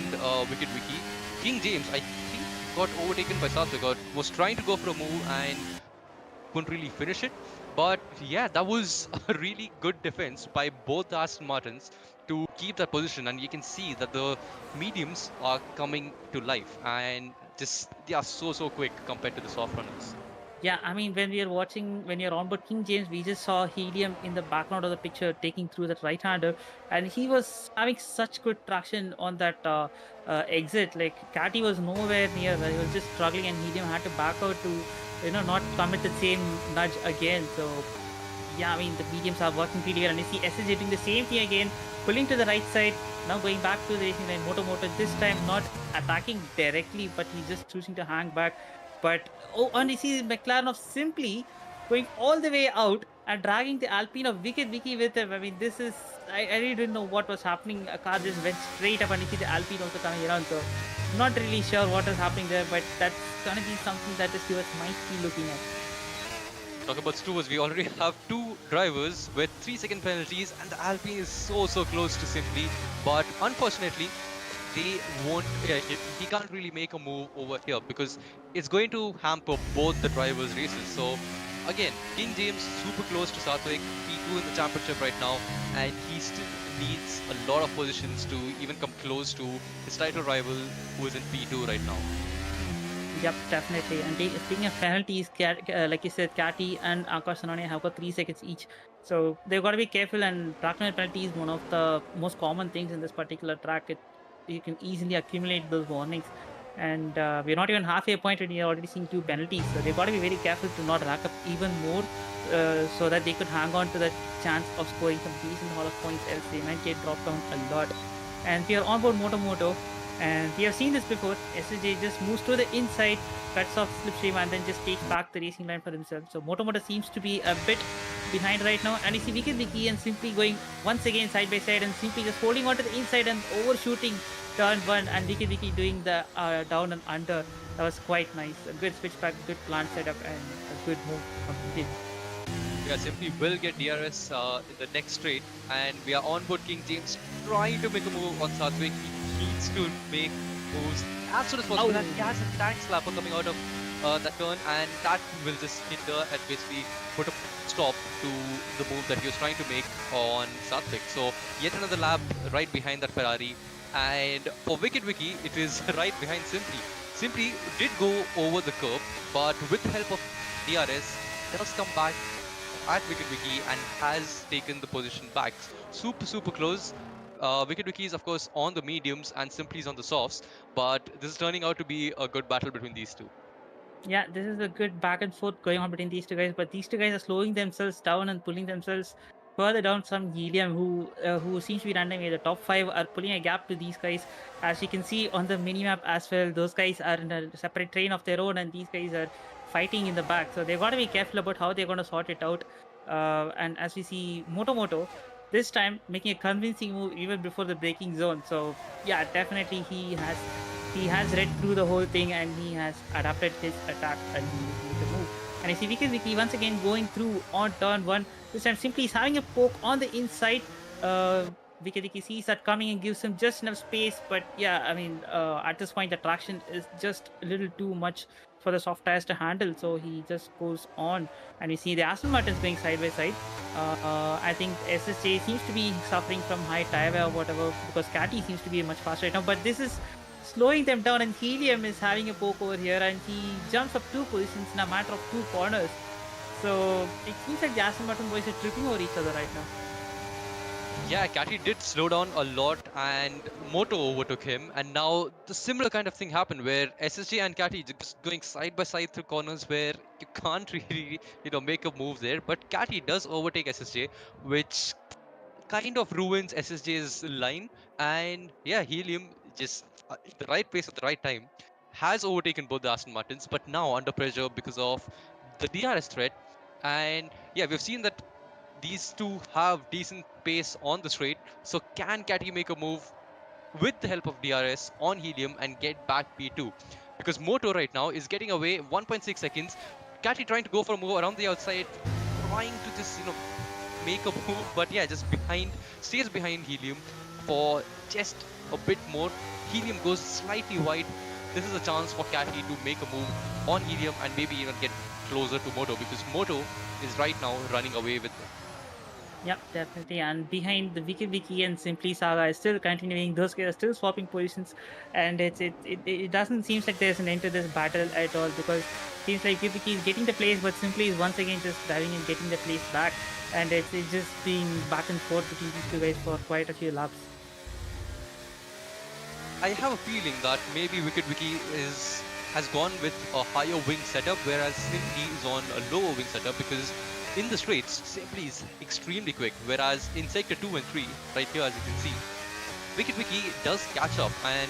Wicked Wiki. King James, I think, got overtaken by Satvik, or was trying to go for a move and couldn't really finish it. But yeah, that was a really good defense by both the Aston Martins to keep that position. And you can see that the mediums are coming to life, and just they are so quick compared to the soft runners. Yeah, I mean, when you're on board King James, we just saw Helium in the background of the picture taking through that right-hander, and he was having such good traction on that exit. Like, Catty was nowhere near. He was just struggling, and Helium had to back out to, not commit the same nudge again. So, yeah, I mean, the mediums are working pretty well, and you see SSJ doing the same thing again, pulling to the right side, now going back to the racing line. Moto, this time not attacking directly, but he's just choosing to hang back. But and you see McLaren of Simply going all the way out and dragging the Alpine of Wicked Wiki with him. I mean, this is I really didn't know what was happening. A car just went straight up, and you see the Alpine also coming around. So not really sure what is happening there, but that's gonna be something that the stewards might be looking at. Talk about stewards, we already have two drivers with 3-second penalties, and the Alpine is so close to Simply, but unfortunately, they won't. He can't really make a move over here because it's going to hamper both the drivers' races. So again, King James super close to Satvik, P2 in the championship right now, and he still needs a lot of positions to even come close to his title rival who is in P2 right now. Yep, definitely. And speaking of penalties, like you said, Catty and Akash Sanane have got 3 seconds each. So they've got to be careful. And track limit penalty is one of the most common things in this particular track. You can easily accumulate those warnings. And we're not even halfway point, and you're already seeing 2 penalties. So they've got to be very careful to not rack up even more, so that they could hang on to the chance of scoring some decent haul of points, else they might get dropped down a lot. And we are on board Moto. And we have seen this before. SSJ just moves to the inside, cuts off Slipstream, and then just takes back the racing line for himself. So Moto seems to be a bit behind right now. And you see Vicky and Simply going once again side by side, and Simply just holding on to the inside and overshooting turn 1, and Vicky doing the down and under. That was quite nice. A good switchback, good plant setup, and a good move from Simply. Yeah, Simply will get DRS in the next straight, and we are on board King James trying to make a move on Satvik. He needs to make moves as soon as possible, and he has a tank slapper coming out of that turn, and that will just hinder and basically put a stop to the move that he was trying to make on Satvik. So yet another lap right behind that Ferrari, and for Vicky, it is right behind Simply. Simply did go over the curb, but with the help of DRS, does come back at Vicky and has taken the position back. Super close. Vicky is of course on the mediums and Simply is on the softs, but this is turning out to be a good battle between these two. Yeah, this is a good back and forth going on between these two guys, but these two guys are slowing themselves down and pulling themselves further down from Helium, who seems to be running away. The top 5 are pulling a gap to these guys. As you can see on the minimap as well, those guys are in a separate train of their own, and these guys are fighting in the back. So they've got to be careful about how they're going to sort it out. And as we see Moto, this time making a convincing move even before the braking zone. So yeah, definitely he has read through the whole thing, and he has adapted his attack and he made the move. And I see Vicky once again going through on turn 1. This time Simply is having a poke on the inside. Vicky sees that coming and gives him just enough space. But yeah, I mean, at this point, the traction is just a little too much for the soft tires to handle. So he just goes on. And you see the Aston Martins going side by side. I think SSJ seems to be suffering from high tire wear or whatever, because Catty seems to be much faster right now. But this is slowing them down, and Helium is having a poke over here, and he jumps up 2 positions in a matter of 2 corners. So it seems like the Aston Martin boys are tripping over each other right now. Yeah, Catty did slow down a lot and Moto overtook him, and now the similar kind of thing happened where SSJ and Catty just going side by side through corners where you can't really, make a move there. But Catty does overtake SSJ, which kind of ruins SSJ's line. And yeah, Helium just at the right pace at the right time has overtaken both the Aston Martins, but now under pressure because of the DRS threat. And yeah, we've seen that these two have decent pace on the straight. So can Catty make a move with the help of DRS on Helium and get back P2? Because Moto right now is getting away 1.6 seconds. Catty trying to go for a move around the outside, trying to just make a move, but yeah, just stays behind Helium for just a bit more. Helium goes slightly wide. This is a chance for Catty to make a move on Helium and maybe even get closer to Moto, because Moto is right now running away with them. Yep, definitely. And behind the Vicky and Simply Saga is still continuing. Those guys are still swapping positions, and it doesn't seem like there's an end to this battle at all, because it seems like Vicky is getting the place, but Simply is once again just driving and getting the place back, and it's just being back and forth between these two guys for quite a few laps. I have a feeling that maybe Vicky has gone with a higher wing setup, whereas Simply is on a lower wing setup, because in the straights, Simply is extremely quick, whereas in sector 2 and 3, right here as you can see, Vicky does catch up, and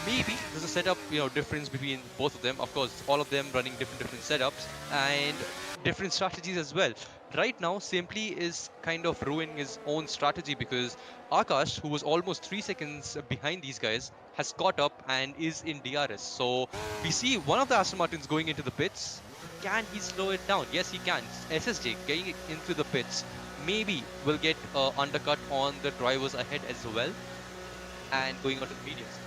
maybe there's a setup difference between both of them. Of course, all of them running different setups and different strategies as well. Right now, Simply is kind of ruining his own strategy, because Akash, who was almost 3 seconds behind these guys, has caught up and is in DRS. So we see one of the Aston Martins going into the pits. Can he slow it down? Yes, he can. SSJ getting into the pits maybe will get undercut on the drivers ahead as well, and going onto the mediums.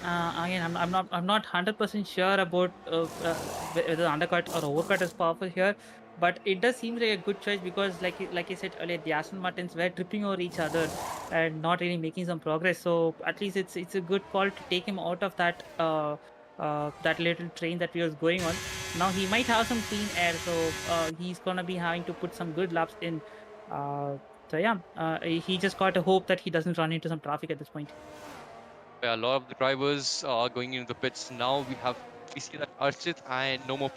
Again, I'm not 100% sure about whether undercut or overcut is powerful here, but it does seem like a good choice because, like you said earlier, the Aston Martins were tripping over each other and not really making some progress. So at least it's a good call to take him out of that little train that he was going on. Now he might have some clean air, so he's gonna be having to put some good laps in. Uh, so yeah, he just got to hope that he doesn't run into some traffic at this point. Yeah, a lot of the drivers are going into the pits now. We see that Archit and no more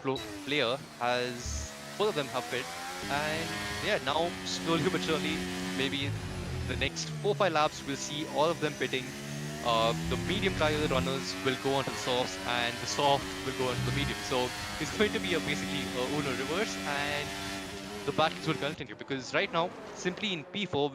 player has both of them have pit, and yeah, now slowly but surely, maybe the next 4-5 laps we'll see all of them pitting. The medium tire runners will go onto the softs, and the soft will go onto the medium. So it's going to be a basically Uno reverse, and the battles will continue because right now, simply in P4,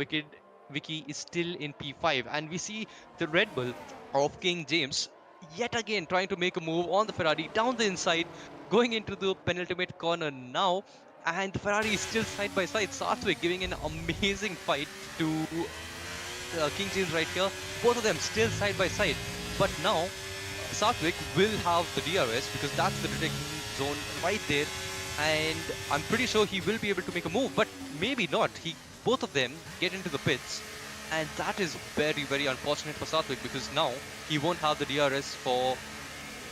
Vicky is still in P5, and we see the Red Bull of King James yet again trying to make a move on the Ferrari down the inside, going into the penultimate corner now, and the Ferrari is still side by side. Sartwig giving an amazing fight to King James right here. Both of them still side by side, but now Sartwig will have the DRS because that's the detection zone right there, and I'm pretty sure he will be able to make a move, but maybe not. Both of them get into the pits, and that is very very unfortunate for Sartwig because now he won't have the DRS for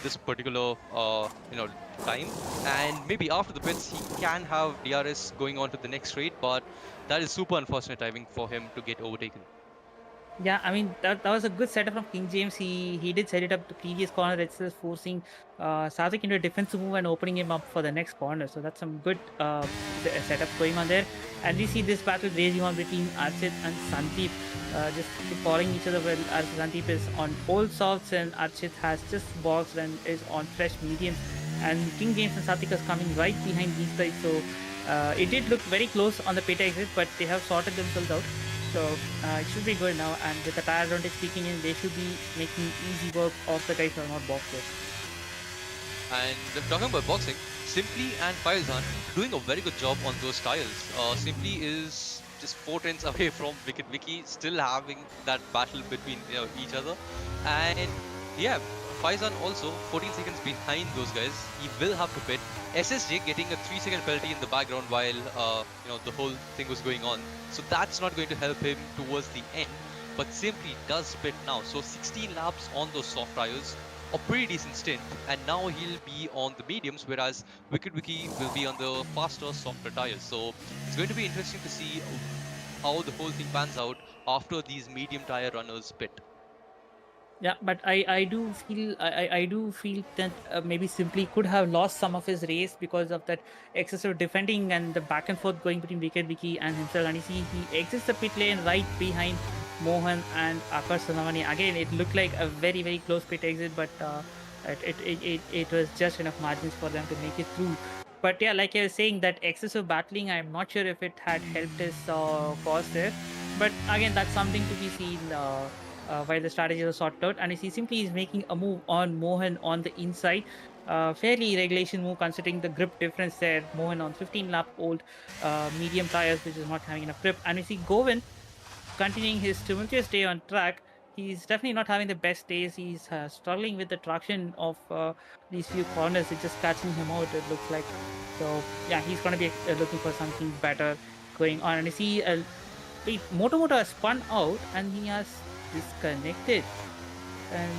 this particular time, and maybe after the pits he can have DRS going on to the next straight, but that is super unfortunate timing for him to get overtaken. Yeah, I mean that was a good setup from King James. He did set it up the previous corner itself, forcing Sathik into a defensive move and opening him up for the next corner. So that's some good setup going on there. And we see this battle raging on between Archit and Sandeep, just following each other. Well, Sandeep is on old softs and Archit has just boxed and is on fresh mediums. And King James and Sathik is coming right behind these guys. So it did look very close on the pit exit, but they have sorted themselves out. So it should be good now, and with the tire advantage kicking in, they should be making easy work of the guys who are not boxers. And talking about boxing, Simply and Faizan doing a very good job on those tires. Simply is just 4 tenths away from Wicked Vicky, still having that battle between each other. And yeah, Faizan also 14 seconds behind those guys. He will have to pit. SSJ getting a 3-second penalty in the background while the whole thing was going on. So that's not going to help him towards the end. But Simply does pit now. So 16 laps on those soft tires, a pretty decent stint, and now he'll be on the mediums, whereas Wicked Wiki will be on the faster, softer tires. So it's going to be interesting to see how the whole thing pans out after these medium tire runners pit. Yeah, but I do feel I do feel that maybe Simply could have lost some of his race because of that excessive defending and the back and forth going between Wicked Vicky and himself. And you see he exits the pit lane right behind Mohan and Akash. Again, it looked like a very very close pit exit, but it was just enough margins for them to make it through. But yeah, like I was saying, that excessive battling, I'm not sure if it had helped his cause there. But again, that's something to be seen. While the strategy was sorted out, and he simply is making a move on Mohan on the inside. Fairly regulation move considering the grip difference there. Mohan on 15 lap old medium tires, which is not having enough grip. And we see Govin continuing his tumultuous day on track. He's definitely not having the best days. He's struggling with the traction of these few corners. It's just catching him out, it looks like. So, yeah, he's going to be looking for something better going on. And you see, Moto has spun out and he has disconnected, and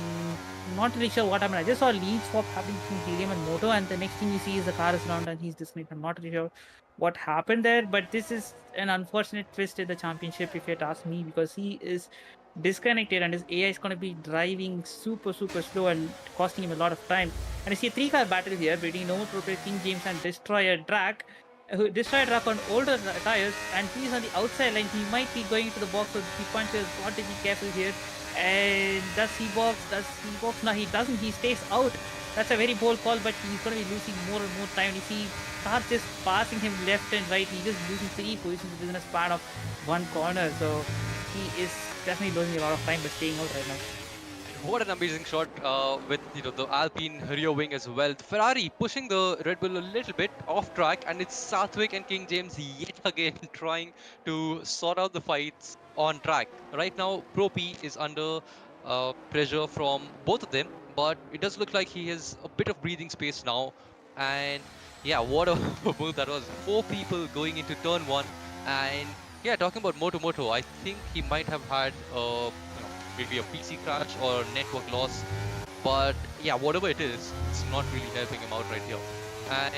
not really sure what happened. I just saw lead swap happening between Helium and Moto, and the next thing you see is the car is around and he's disconnected. I'm not really sure what happened there, but this is an unfortunate twist in the championship if you had to ask me, because he is disconnected and his AI is going to be driving super slow and costing him a lot of time. And I see a 3-car battle here between Nomo Pro King James and Destroyer Drac, who destroyed Rock on older tires, and he's on the outside line. He might be going into the box with the punches. Got to be careful here. And does he box? No, he doesn't. He stays out. That's a very bold call, but he's going to be losing more and more time. You see, cars just passing him left and right. He's just losing 3 positions within a span of 1 corner. So he is definitely losing a lot of time by staying out right now. What an amazing shot with the Alpine rear wing as well. The Ferrari pushing the Red Bull a little bit off track, and it's Southwick and King James yet again trying to sort out the fights on track. Right now, Pro P is under pressure from both of them, but it does look like he has a bit of breathing space now. And yeah, what a move that was! Four people going into turn one, and yeah, talking about Moto, I think he might have had maybe a PC crash or network loss, but yeah, whatever it is, it's not really helping him out right here. And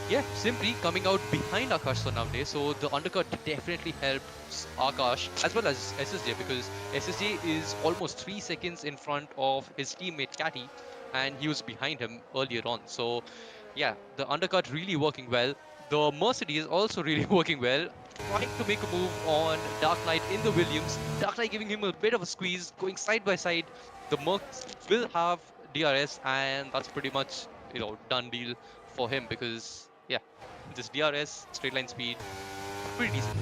yeah, simply coming out behind Akash so nowadays. So the undercut definitely helps Akash as well as SSJ, because SSJ is almost 3 seconds in front of his teammate Catty, and he was behind him earlier on. So yeah, the undercut really working well. The Mercedes also really working well, trying to make a move on Dark Knight in the Williams. Dark Knight giving him a bit of a squeeze, going side by side. The Mercs will have DRS, and that's pretty much done deal for him, because yeah, this DRS straight line speed pretty decent.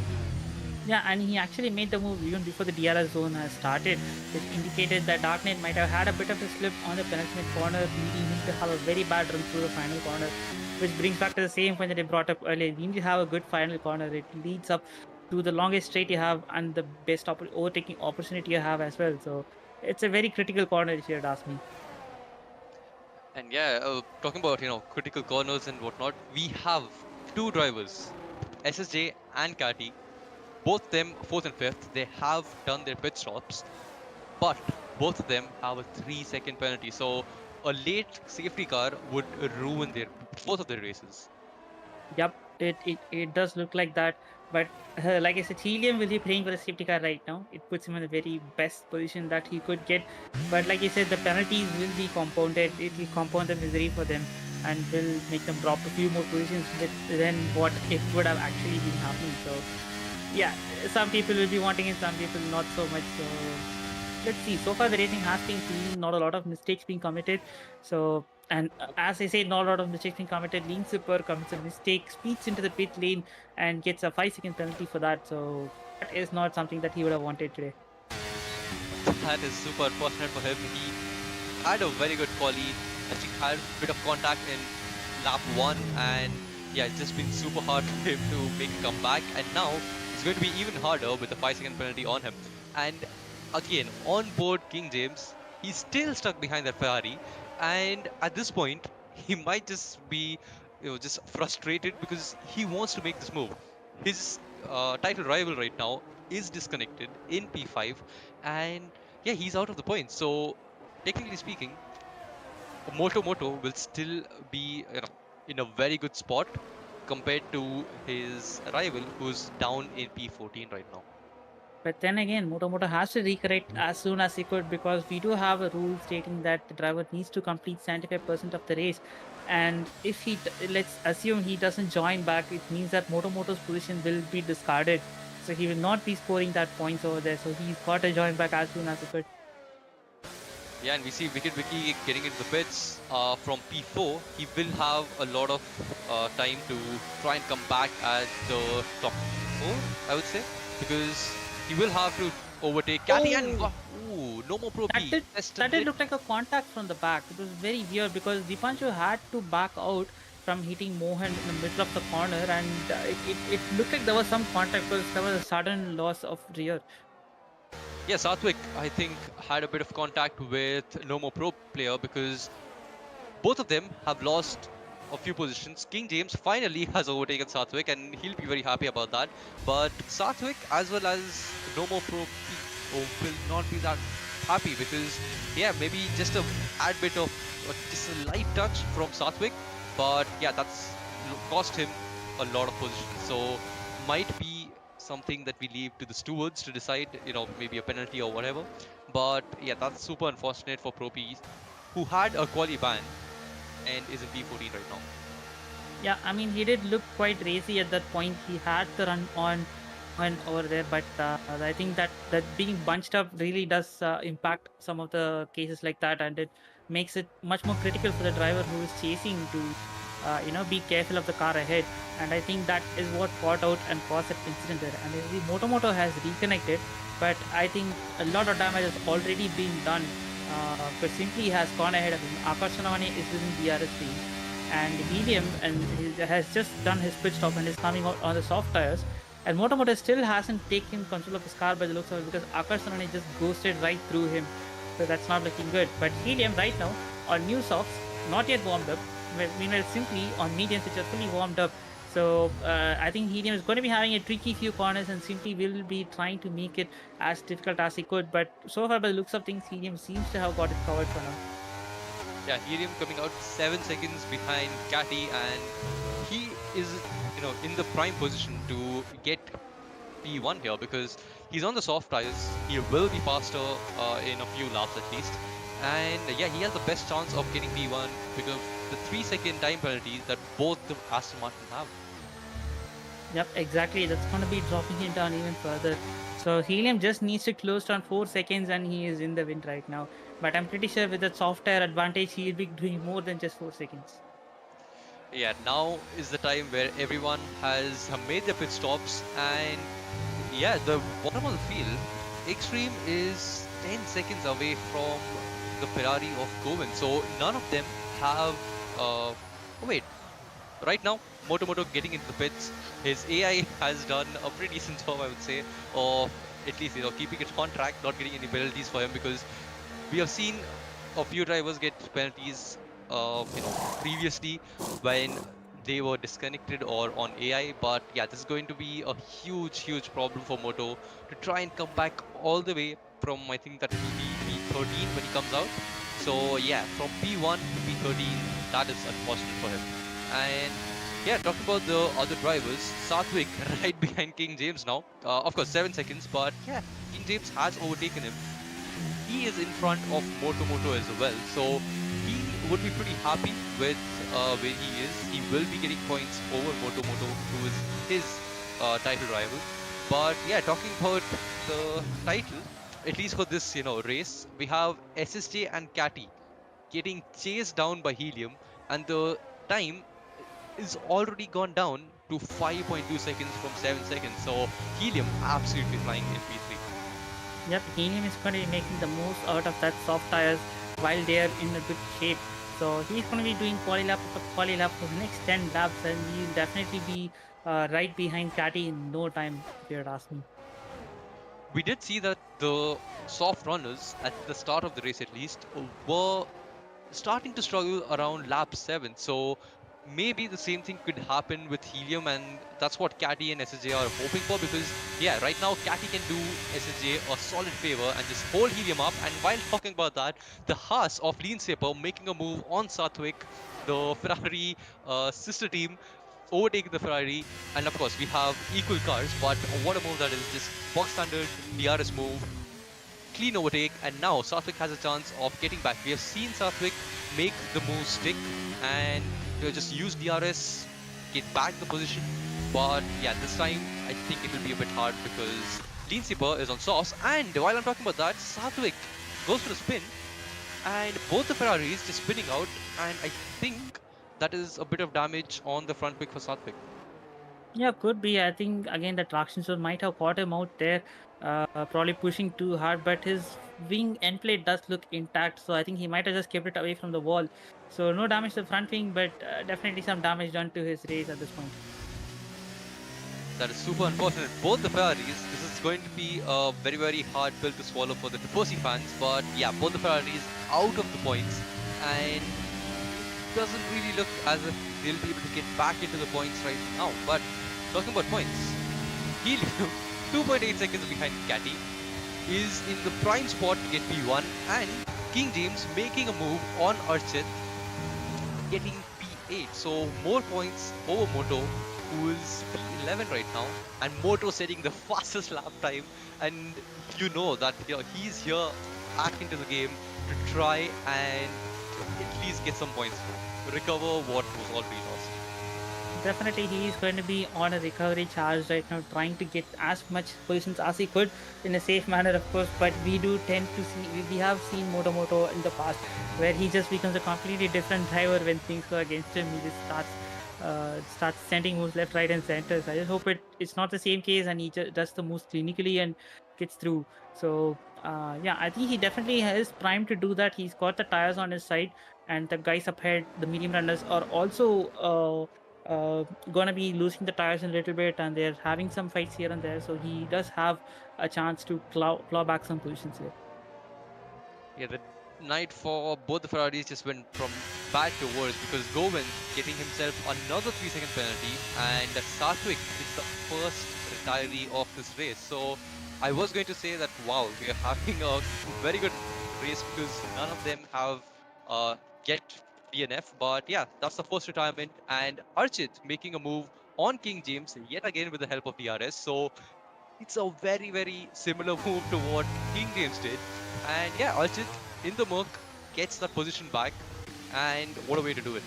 Yeah, and he actually made the move even before the DRS zone has started, which indicated that Dark Knight might have had a bit of a slip on the penultimate corner, leading him to have a very bad run through the final corner, which brings back to the same point that I brought up earlier. You need to have a good final corner. It leads up to the longest straight you have and the best overtaking opportunity you have as well. So it's a very critical corner if you had asked me. And yeah, talking about critical corners and whatnot, we have two drivers, SSJ and Kati. Both them fourth and fifth. They have done their pit stops, but both of them have a 3 second penalty. So a late safety car would ruin their both of their races. Yep, it does look like that. But like I said, Helium will be playing for the safety car right now. It puts him in the very best position that he could get. But like I said, the penalties will be compounded. It will compound the misery for them and will make them drop a few more positions than what it would have actually been happening. So yeah, some people will be wanting it, some people not so much. So let's see. So far, the racing has been clean. Not a lot of mistakes being committed. So, and as I said, not a lot of mistakes being committed. Lean Super commits a mistake, speeds into the pit lane, and gets a 5 second penalty for that. So that is not something that he would have wanted today. That is super unfortunate for him. He had a very good quali. Actually had a bit of contact in lap one, and yeah, it's just been super hard for him to make a comeback. And now it's going to be even harder with the 5 second penalty on him. And again, on board King James, he's still stuck behind that Ferrari. And at this point, he might just be just frustrated because he wants to make this move. His title rival right now is disconnected in P5, and yeah, he's out of the points. So technically speaking, Moto will still be in a very good spot compared to his rival, who's down in P14 right now. But then again, Moto has to recorrect as soon as he could, because we do have a rule stating that the driver needs to complete 75% of the race. And if let's assume he doesn't join back, it means that Moto's position will be discarded. So he will not be scoring that points over there. So he's got to join back as soon as he could. Yeah, and we see Wicked Vicky getting into the pits from P4. He will have a lot of time to try and come back at the top 4, I would say, because he will have to overtake Catty and no more Pro P. That did look like a contact from the back. It was very weird because Dipanshu had to back out from hitting Mohan in the middle of the corner, and it looked like there was some contact because there was a sudden loss of rear. Yeah, Sathwik, I think, had a bit of contact with No More Pro player, because both of them have lost a few positions. King James finally has overtaken Sathwik, and he'll be very happy about that. But Sathwik, as well as No More Pro will not be that happy, because yeah, maybe just a add bit of just a light touch from Sathwik, but yeah, that's cost him a lot of positions. So might be something that we leave to the stewards to decide, maybe a penalty or whatever. But yeah, that's super unfortunate for Pro Ps, who had a quali ban and is in P14 right now. Yeah, I mean, he did look quite racy at that point. He had the run on over there, but I think that being bunched up really does impact some of the cases like that, and it makes it much more critical for the driver who is chasing to be careful of the car ahead. And I think that is what caught out and caused that incident there. And the Moto has reconnected, but I think a lot of damage has already been done because Simply has gone ahead of him. Akash is within DRS and Helium and has just done his pit stop and is coming out on the soft tires. And Moto still hasn't taken control of his car by the looks of it, because Akash just ghosted right through him. so that's not looking good. But Helium right now on new softs, not yet warmed up. Meanwhile, Simply on mediums, which are fully warmed up. So I think Helium is going to be having a tricky few corners, and Simply will be trying to make it as difficult as he could. But so far, by the looks of things, Helium seems to have got it covered for now. Yeah, Helium coming out 7 seconds behind Catty, and he is, in the prime position to get P1 here because he's on the soft tires. He will be faster in a few laps at least. And yeah, he has the best chance of getting P1 because of the 3-second time penalty that both the Aston Martin have. Yep, exactly. That's going to be dropping him down even further. So Helium just needs to close down 4 seconds and he is in the win right now. But I'm pretty sure with that soft tire advantage, he'll be doing more than just 4 seconds. Yeah, now is the time where everyone has made their pit stops, and yeah, the bottom of the field, Extreme is 10 seconds away from the Ferrari of Govind. So none of them have. Oh wait, right now, Moto getting into the pits. His AI has done a pretty decent job, I would say, of at least keeping it on track, not getting any penalties for him because we have seen a few drivers get penalties, previously when they were disconnected or on AI. But yeah, this is going to be a huge problem for Moto to try and come back all the way from, I think that it will be P13 when he comes out. So yeah, from P1 to P13, that is unfortunate for him. And yeah, talking about the other drivers, Satwik right behind King James now. Of course, 7 seconds, but yeah, King James has overtaken him. He is in front of Moto as well, so he would be pretty happy with where he is. He will be getting points over Moto, who is his title rival. But yeah, talking about the title, at least for this race, we have SSJ and Catty getting chased down by Helium, and the time is already gone down to 5.2 seconds from 7 seconds. So Helium absolutely flying in P3. Yep, Helium is going to be making the most out of that soft tires while they are in a good shape. So he's going to be doing polylap for the next 10 laps, and he'll definitely be right behind Catty in no time, if you would ask me. We did see that the soft runners at the start of the race at least were starting to struggle around lap 7. So maybe the same thing could happen with Helium, and that's what Catty and SSJ are hoping for because yeah, right now Catty can do SSJ a solid favor and just hold Helium up. And while talking about that, the Haas of Lean Saper making a move on Satwik, the Ferrari sister team overtaking the Ferrari, and of course we have equal cars, but what a move that is, just box standard DRS move, clean overtake, and now Satwik has a chance of getting back. We have seen Satwik make the move stick and just use DRS, get back the position, but yeah, this time I think it will be a bit hard because Lean Sipper is on sauce, and while I'm talking about that, Satwik goes for a spin, and both the Ferraris just spinning out, and I think that is a bit of damage on the front wing for Satwik. Yeah, could be. I think again the traction zone might have caught him out there, probably pushing too hard. But his wing end plate does look intact, so I think he might have just kept it away from the wall. So no damage to the front wing, but definitely some damage done to his race at this point. That is super unfortunate. Both the Ferraris, this is going to be a very hard pill to swallow for the Tifosi fans. But yeah, both the Ferraris out of the points, and it doesn't really look as if they'll be able to get back into the points right now. But talking about points, Helium, 2.8 seconds behind Catty, is in the prime spot to get P1, and King James making a move on Archit, getting P8. So more points over Moto, who is P11 right now, and Moto setting the fastest lap time. And you know that he's here back into the game to try and at least get some points, recover what was already lost. Definitely, he is going to be on a recovery charge right now, trying to get as much positions as he could in a safe manner, of course. But we do tend to see, we have seen Moto in the past, where he just becomes a completely different driver when things go against him. He just starts sending moves left, right, and center. So I just hope it's not the same case, and he just does the moves clinically and gets through. So yeah, I think he definitely is primed to do that. He's got the tires on his side, and the guys up ahead, the medium runners, are also. Gonna be losing the tires a little bit, and they're having some fights here and there. So he does have a chance to claw back some positions here. Yeah, the night for both the Ferraris just went from bad to worse because Govind getting himself another 3 second penalty, and Satwik is the first retiree of this race. So I was going to say that wow, we are having a very good race because none of them have uh, get DNF. But yeah, that's the first retirement, and Archit making a move on King James yet again with the help of DRS. So it's a very, very similar move to what King James did. And yeah, Archit in the Merc gets that position back. And what a way to do it.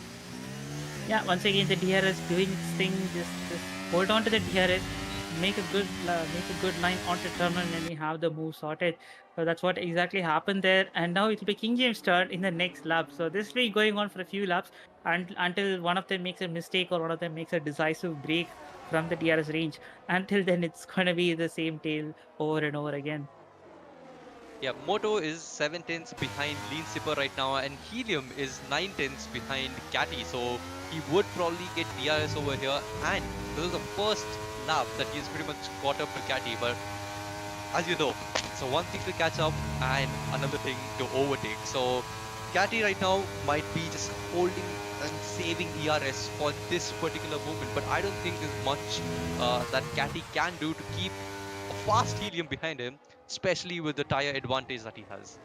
Yeah, once again the DRS doing its thing. Just hold on to the DRS, make a good line onto terminal, and we have the move sorted. So that's what exactly happened there. And now it'll be King James' turn in the next lap. So this will be going on for a few laps until one of them makes a mistake or one of them makes a decisive break from the DRS range. Until then, it's gonna be the same tale over and over again. Yeah, Moto is 7 tenths behind Lean Sipper right now, and Helium is 9 tenths behind Catty. So he would probably get DRS over here. And this is the first lap that he's pretty much caught up to Catty. But as you know, so one thing to catch up and another thing to overtake. So Catty right now might be just holding and saving ERS for this particular movement, but I don't think there's much that Catty can do to keep a fast Helium behind him, especially with the tire advantage that he has.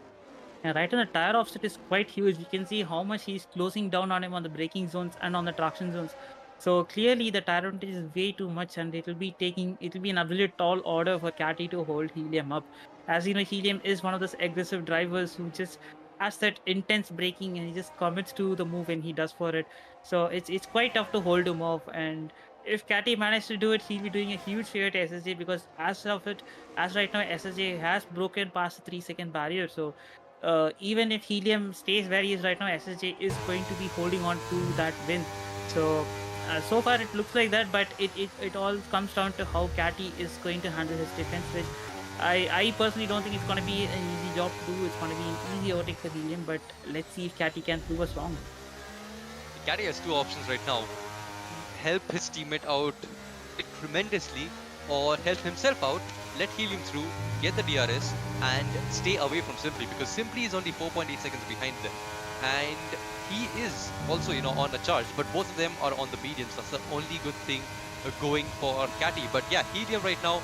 And right on the tire offset is quite huge. We can see how much he's closing down on him on the braking zones and on the traction zones. So clearly the tire advantage is way too much, and it'll be an absolute tall order for Catty to hold Helium up. As you know, Helium is one of those aggressive drivers who just has that intense braking, and he just commits to the move when he does for it. So it's quite tough to hold him off. And if Catty managed to do it, he'll be doing a huge favor to SSJ, because as right now, SSJ has broken past the 3 second barrier. So even if Helium stays where he is right now, SSJ is going to be holding on to that win. So so far it looks like that, but it all comes down to how Catty is going to handle his defense, which I personally don't think it's going to be an easy job to do. It's going to be an easy overtake for Helium, but let's see if Catty can prove us wrong. Catty has two options right now: help his teammate out tremendously, or help himself out, let Helium through, get the DRS, and stay away from Simply, because Simply is only 4.8 seconds behind them. And he is also, on a charge, but both of them are on the mediums. That's the only good thing going for Catty. But yeah, Helium right now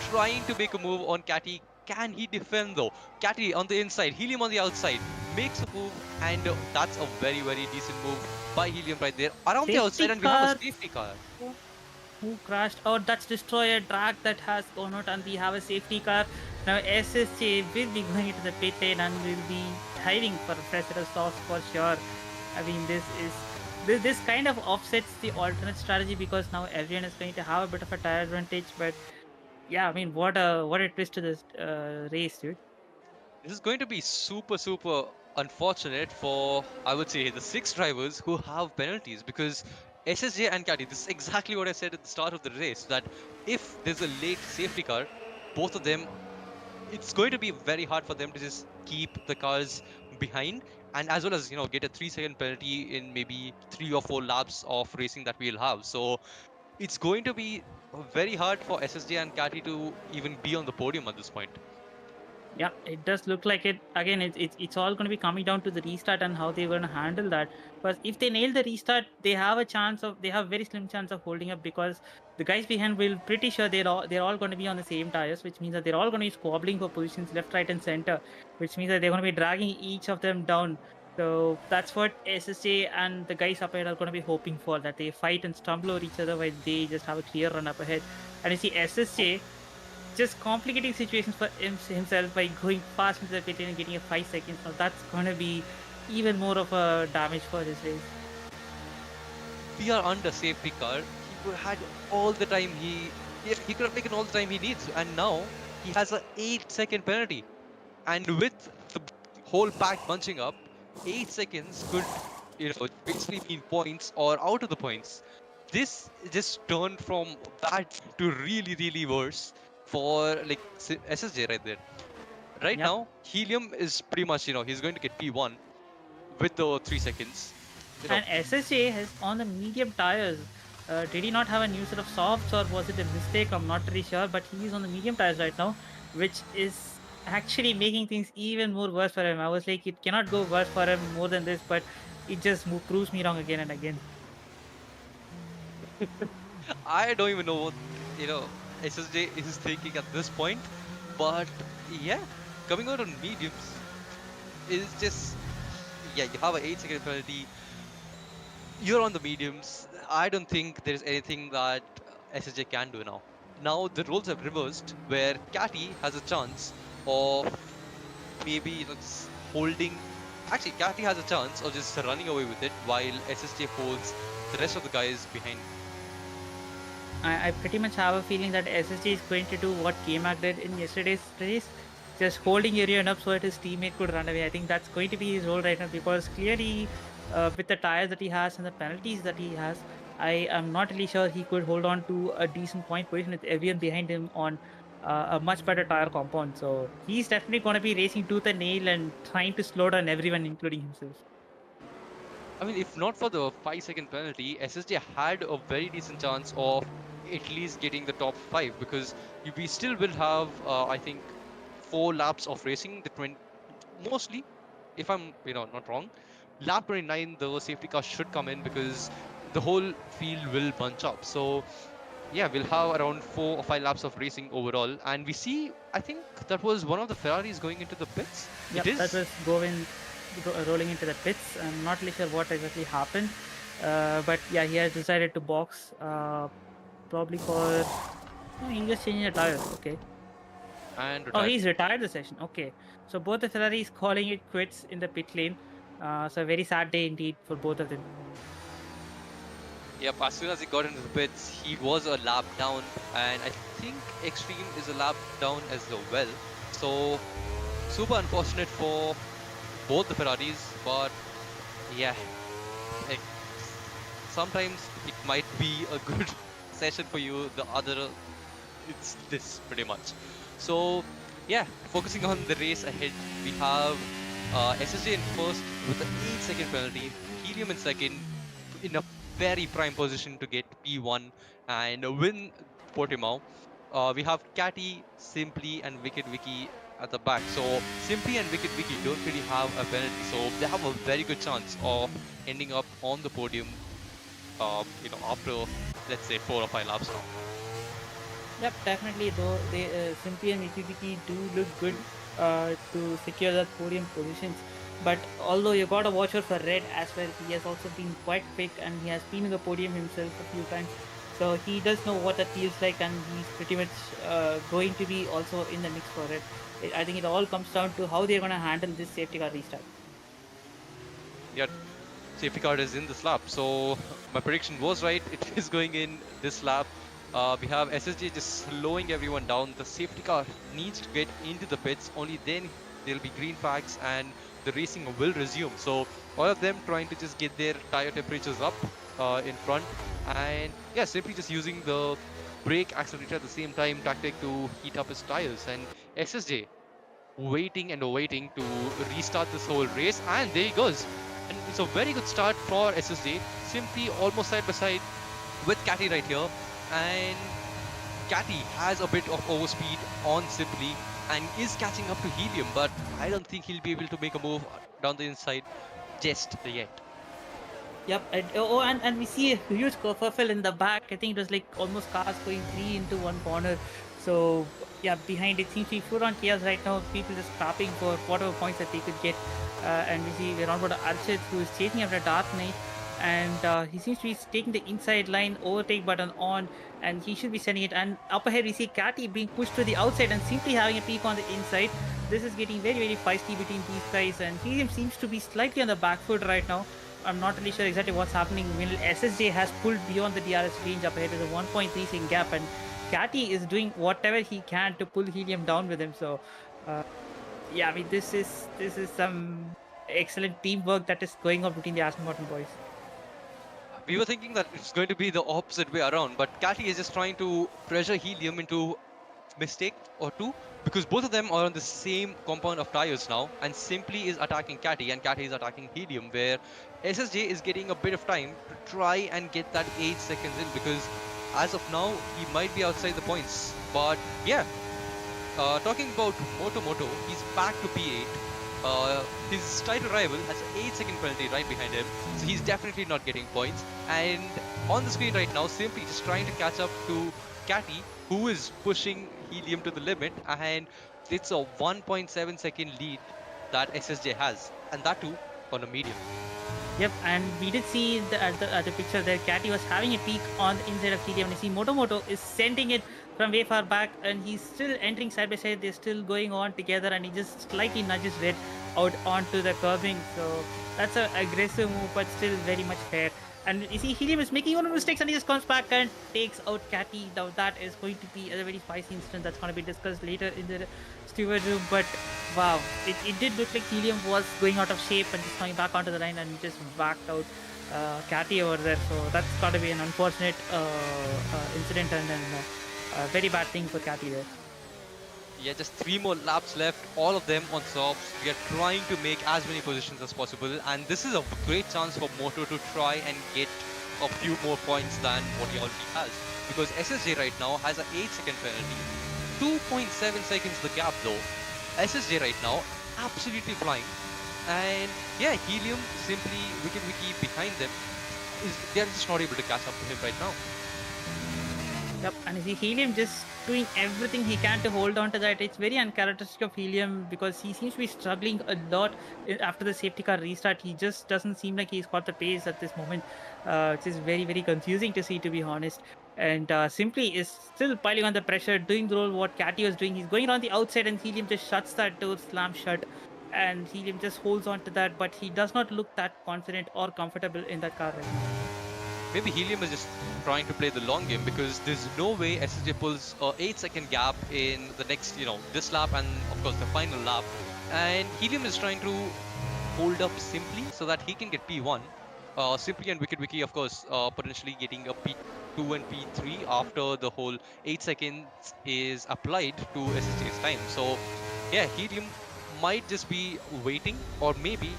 trying to make a move on Catty. Can he defend though? Catty on the inside, Helium on the outside, makes a move, and that's a very, very decent move by Helium right there. Around the outside, Safety and we have a car. safety car. Who crashed? Oh, that's Destroyer drag that has gone out, and we have a safety car. Now SSJ will be going into the pit lane and will be hiding for a fresh set of sauce for sure. I mean, this kind of offsets the alternate strategy, because now everyone is going to have a bit of a tire advantage. But yeah, I mean, what a twist to this race, dude. This is going to be super, super unfortunate for, I would say, the 6 drivers who have penalties, because SSJ and Caddy, this is exactly what I said at the start of the race, that if there's a late safety car, both of them, it's going to be very hard for them to just keep the cars behind, and as well as, get a 3 second penalty in maybe 3 or 4 laps of racing that we'll have. So it's going to be very hard for SSJ and Caddy to even be on the podium at this point. Yeah, it does look like it. Again, it's all going to be coming down to the restart and how they're going to handle that. But if they nail the restart, they have very slim chance of holding up, because the guys behind will pretty sure they're all going to be on the same tires, which means that they're all going to be squabbling for positions left, right, and center, which means that they're going to be dragging each of them down. So that's what SSJ and the guys up ahead are going to be hoping for, that they fight and stumble over each other while they just have a clear run up ahead. And you see SSJ just complicating situations for himself by going fast into the pit lane and getting a 5 seconds. Now that's going to be even more of a damage for this race. We are under safety car. He could have had all the time he could have taken all the time he needs, and now he has a 8 second penalty. And with the whole pack bunching up, 8 seconds could basically mean points or out of the points. This just turned from bad to really, really worse for like SSJ right there. Right Yep. now, Helium is pretty much he's going to get P1 with the 3 seconds. And SSJ has on the medium tires. Did he not have a new set of softs, or was it a mistake? I'm not really sure, but he's on the medium tires right now, which is actually making things even more worse for him. I was like, it cannot go worse for him more than this, but it just proves me wrong again and again. I don't even know what you know SSJ is thinking at this point, but yeah, coming out on mediums is just yeah. You have an 8 second penalty. You're on the mediums. I don't think there's anything that SSJ can do now. Now the roles have reversed, where Catty has a chance of maybe just holding. Actually, Catty has a chance of just running away with it, while SSJ holds the rest of the guys behind. I pretty much have a feeling that SSD is going to do what K-Mac did in yesterday's race, just holding Urian up so that his teammate could run away. I think that's going to be his role right now because clearly, with the tires that he has and the penalties that he has, I am not really sure he could hold on to a decent point position with everyone behind him on a much better tire compound. So he's definitely going to be racing tooth and nail and trying to slow down everyone, including himself. I mean, if not for the 5 second penalty, SSJ had a very decent chance of at least getting the top five, because we still will have, I think, 4 laps of racing. The 20, mostly, if I'm not wrong, lap 29 the safety car should come in, because the whole field will bunch up. So yeah, we'll have around 4 or 5 laps of racing overall, and we see, I think that was one of the Ferraris going into the pits. It Yep, that is. was rolling into the pits. I'm not really sure what exactly happened, but yeah, he has decided to box, probably for. Oh, he's just changing the tires. Okay. And Oh, retired. he's retired the session. Okay, so both the Ferraris calling it quits in the pit lane. So a very sad day indeed for both of them. Yep, as soon as he got into the pits, he was a lap down, and I think Extreme is a lap down as well. So, super unfortunate for both the Ferraris, but yeah, like, sometimes it might be a good session for you, the other, it's this pretty much. So, yeah, focusing on the race ahead, we have SSJ in first with an 8 second penalty, Helium in second, in a very prime position to get P1 and win Portimao. We have Catty, Simply, and Wicked Wiki at the back. So Simply and Wicked Wiki don't really have a penalty, so they have a very good chance of ending up on the podium. After, let's say, 4 or 5 laps now. Yep, definitely. Though they Simply and Wiki do look good to secure that podium positions. But although you gotta watch out for Red as well, he has also been quite quick and he has been in the podium himself a few times. So he does know what that feels like, and he's pretty much going to be also in the mix for it. I think it all comes down to how they're gonna handle this safety car restart. Yeah, safety car is in this lap. So my prediction was right. It is going in this lap. We have SSJ just slowing everyone down. The safety car needs to get into the pits. Only then there'll be green flags and the racing will resume. So all of them trying to just get their tire temperatures up in front. And yeah, simply just using the brake accelerator at the same time tactic to heat up his tires. And SSJ waiting and waiting to restart this whole race, and there he goes. And it's a very good start for SSJ, simply almost side by side with Catty right here. And Catty has a bit of overspeed on Simply and is catching up to Helium, but I don't think he'll be able to make a move down the inside just yet. Yep, and we see a huge kerfuffle in the back. I think it was like almost cars going three into one corner. So yeah, behind it seems to be full on chaos right now. People just scrapping for whatever points that they could get. And we see we're on about Archit, who is chasing after Dark Knight, and he seems to be taking the inside line, overtake button on, and he should be sending it. And up ahead we see Catty being pushed to the outside and simply having a peek on the inside. This is getting very, very feisty between these guys, and Helium seems to be slightly on the back foot right now. I'm not really sure exactly what's happening. When SSJ has pulled beyond the DRS range up ahead with a 1.3 second gap, and Catty is doing whatever he can to pull Helium down with him. So, yeah, I mean, this is some excellent teamwork that is going on between the Aston Martin boys. We were thinking that it's going to be the opposite way around, but Catty is just trying to pressure Helium into mistake or two, because both of them are on the same compound of tires now, and Simply is attacking Catty and Catty is attacking Helium, where SSJ is getting a bit of time to try and get that 8 seconds in, because as of now he might be outside the points. But yeah, Talking about Moto, he's back to P8. His title rival has an 8-second penalty right behind him, so he's definitely not getting points. And on the screen right now, Simply just trying to catch up to Catty, who is pushing Helium to the limit, and it's a 1.7-second lead that SSJ has, and that too on a medium. Yep, and we did see at the picture there, Catty was having a peek on the inside of Helium. And you see Moto is sending it from way far back, and he's still entering side by side. They're still going on together, and he just slightly nudges Red out onto the curbing. So that's an aggressive move, but still very much fair. And you see, Helium is making one of the mistakes, and he just comes back and takes out Catty. Now that is going to be a very spicy instance that's going to be discussed later in the steward room. But wow, it did look like Helium was going out of shape and just coming back onto the line and just backed out Catty over there. So that's got to be an unfortunate incident and a very bad thing for Catty there. Yeah, just 3 more laps left, all of them on softs. We are trying to make as many positions as possible, and this is a great chance for Moto to try and get a few more points than what he already has. Because SSJ right now has an 8-second penalty. 2.7 seconds the gap though. SSJ right now, absolutely flying. And yeah, Helium simply wiki behind them. They're just not able to catch up to him right now. Yep, and you see Helium just doing everything he can to hold on to that. It's very uncharacteristic of Helium because he seems to be struggling a lot after the safety car restart. He just doesn't seem like he's got the pace at this moment. It is very, very confusing to see, to be honest. And Simply is still piling on the pressure, doing the role what Catty was doing. He's going around the outside, and Helium just shuts that door, slam shut. And Helium just holds on to that, but he does not look that confident or comfortable in that car right now. Maybe Helium is just trying to play the long game because there's no way SSJ pulls a 8-second gap in the next, this lap and of course the final lap. And Helium is trying to hold up Simply so that he can get P1. Simply and Wiki, of course, potentially getting a P2 and P3 after the whole 8 seconds is applied to SSJ's time. So, yeah, Helium might just be waiting or maybe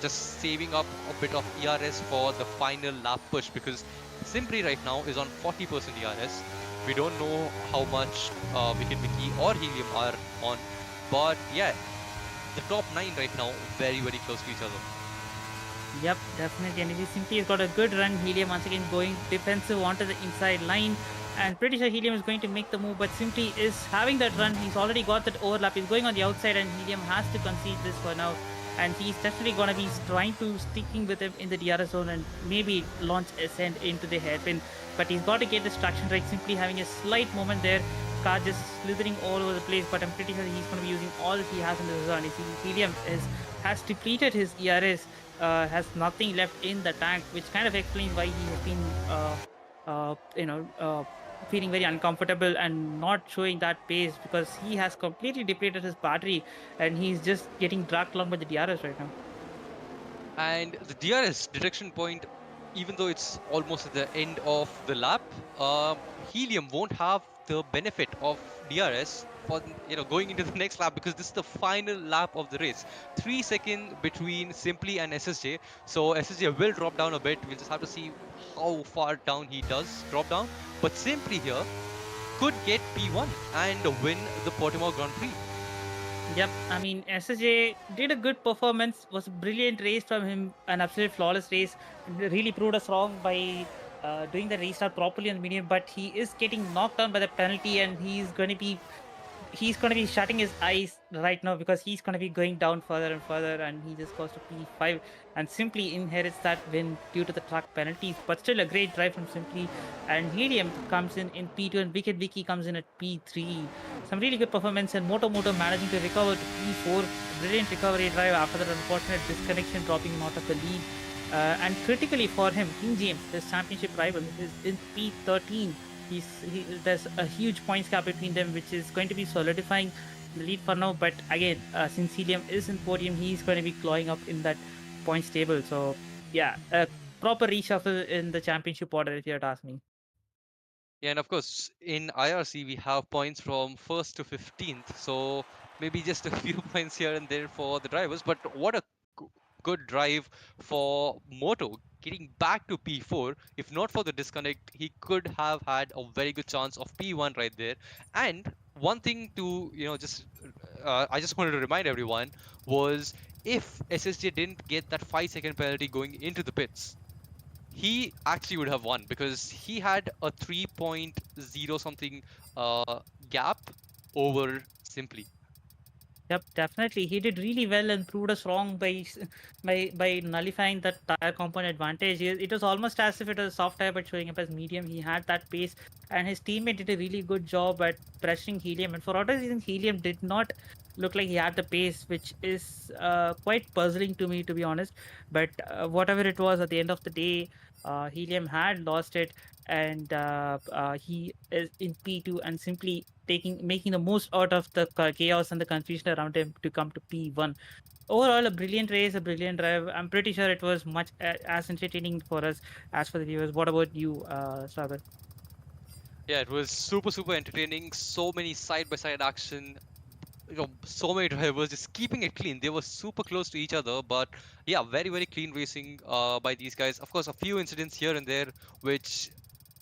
just saving up a bit of ERS for the final lap push because Simply right now is on 40% ERS. We don't know how much Wiki or Helium are on, but yeah, the top 9 right now very close to each other. Yep, definitely. And Simply has got a good run. Helium once again going defensive onto the inside line. And pretty sure Helium is going to make the move, but Simply is having that run. He's already got that overlap. He's going on the outside, and Helium has to concede this for now. And he's definitely going to be trying to sticking with him in the DRS zone and maybe launch Ascend into the hairpin. But he's got to get this traction right. Simply having a slight moment there. Car just slithering all over the place, but I'm pretty sure he's going to be using all he has in the zone. Helium has depleted his ERS. Has nothing left in the tank, which kind of explains why he has been, feeling very uncomfortable and not showing that pace because he has completely depleted his battery and he's just getting dragged along by the DRS right now. And the DRS detection point, even though it's almost at the end of the lap, Helium won't have the benefit of DRS for going into the next lap because this is the final lap of the race. 3 seconds between Simply and SSJ, so SSJ will drop down a bit. We'll just have to see how far down he does drop down. But Simply here could get P1 and win the Portuguese Grand Prix. Yep, I mean SSJ did a good performance, was a brilliant race from him, an absolute flawless race. Really proved us wrong by doing the restart properly on the medium, but he is getting knocked down by the penalty, and he's going to be shutting his eyes right now because he's going to be going down further and further, and he just goes to P5 and Simply inherits that win due to the track penalties. But still a great drive from Simply, and Helium comes in P2 and Wiki comes in at P3. Some really good performance, and Moto managing to recover to P4. Brilliant recovery drive after that unfortunate disconnection, dropping him out of the lead. And critically for him, King James, his championship rival, is in P13. There's a huge points gap between them, which is going to be solidifying the lead for now. But again, since Helium is in Podium, he's going to be clawing up in that points table. So yeah, a proper reshuffle in the championship order, if you had asked me. Yeah, and of course, in IRC, we have points from 1st to 15th. So maybe just a few points here and there for the drivers. But what a good drive for Moto getting back to P4. If not for the disconnect, he could have had a very good chance of P1 right there. And one thing to just I just wanted to remind everyone was if SSJ didn't get that 5 second penalty going into the pits, he actually would have won because he had a 3.0 something gap over Simply. Yep, definitely. He did really well and proved us wrong by nullifying that tire compound advantage. It was almost as if it was a soft tire but showing up as medium. He had that pace, and his teammate did a really good job at pressuring Helium. And for whatever reason, Helium did not look like he had the pace, which is quite puzzling to me, to be honest. But whatever it was, at the end of the day, Helium had lost it, and he is in P2 and simply making the most out of the chaos and the confusion around him to come to P1. Overall, a brilliant race, a brilliant drive. I'm pretty sure it was much as entertaining for us as for the viewers. What about you, Sagar? Yeah, it was super super entertaining. So many side by side action. So many drivers just keeping it clean. They were super close to each other, but yeah, very very clean racing by these guys. Of course, a few incidents here and there which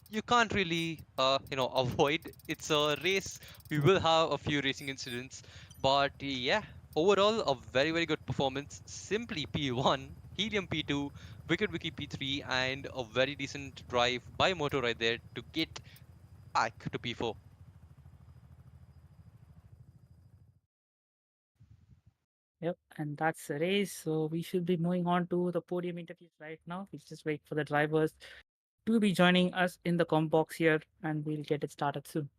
you can't really avoid. It's a race. We will have a few racing incidents, but yeah, overall a very very good performance. Simply P1, Helium P2, Wicked Wiki P3, and a very decent drive by Moto right there to get back to P4. Yep, and that's the race. So we should be moving on to the podium interviews right now. We'll just wait for the drivers to be joining us in the com box here, and we'll get it started soon.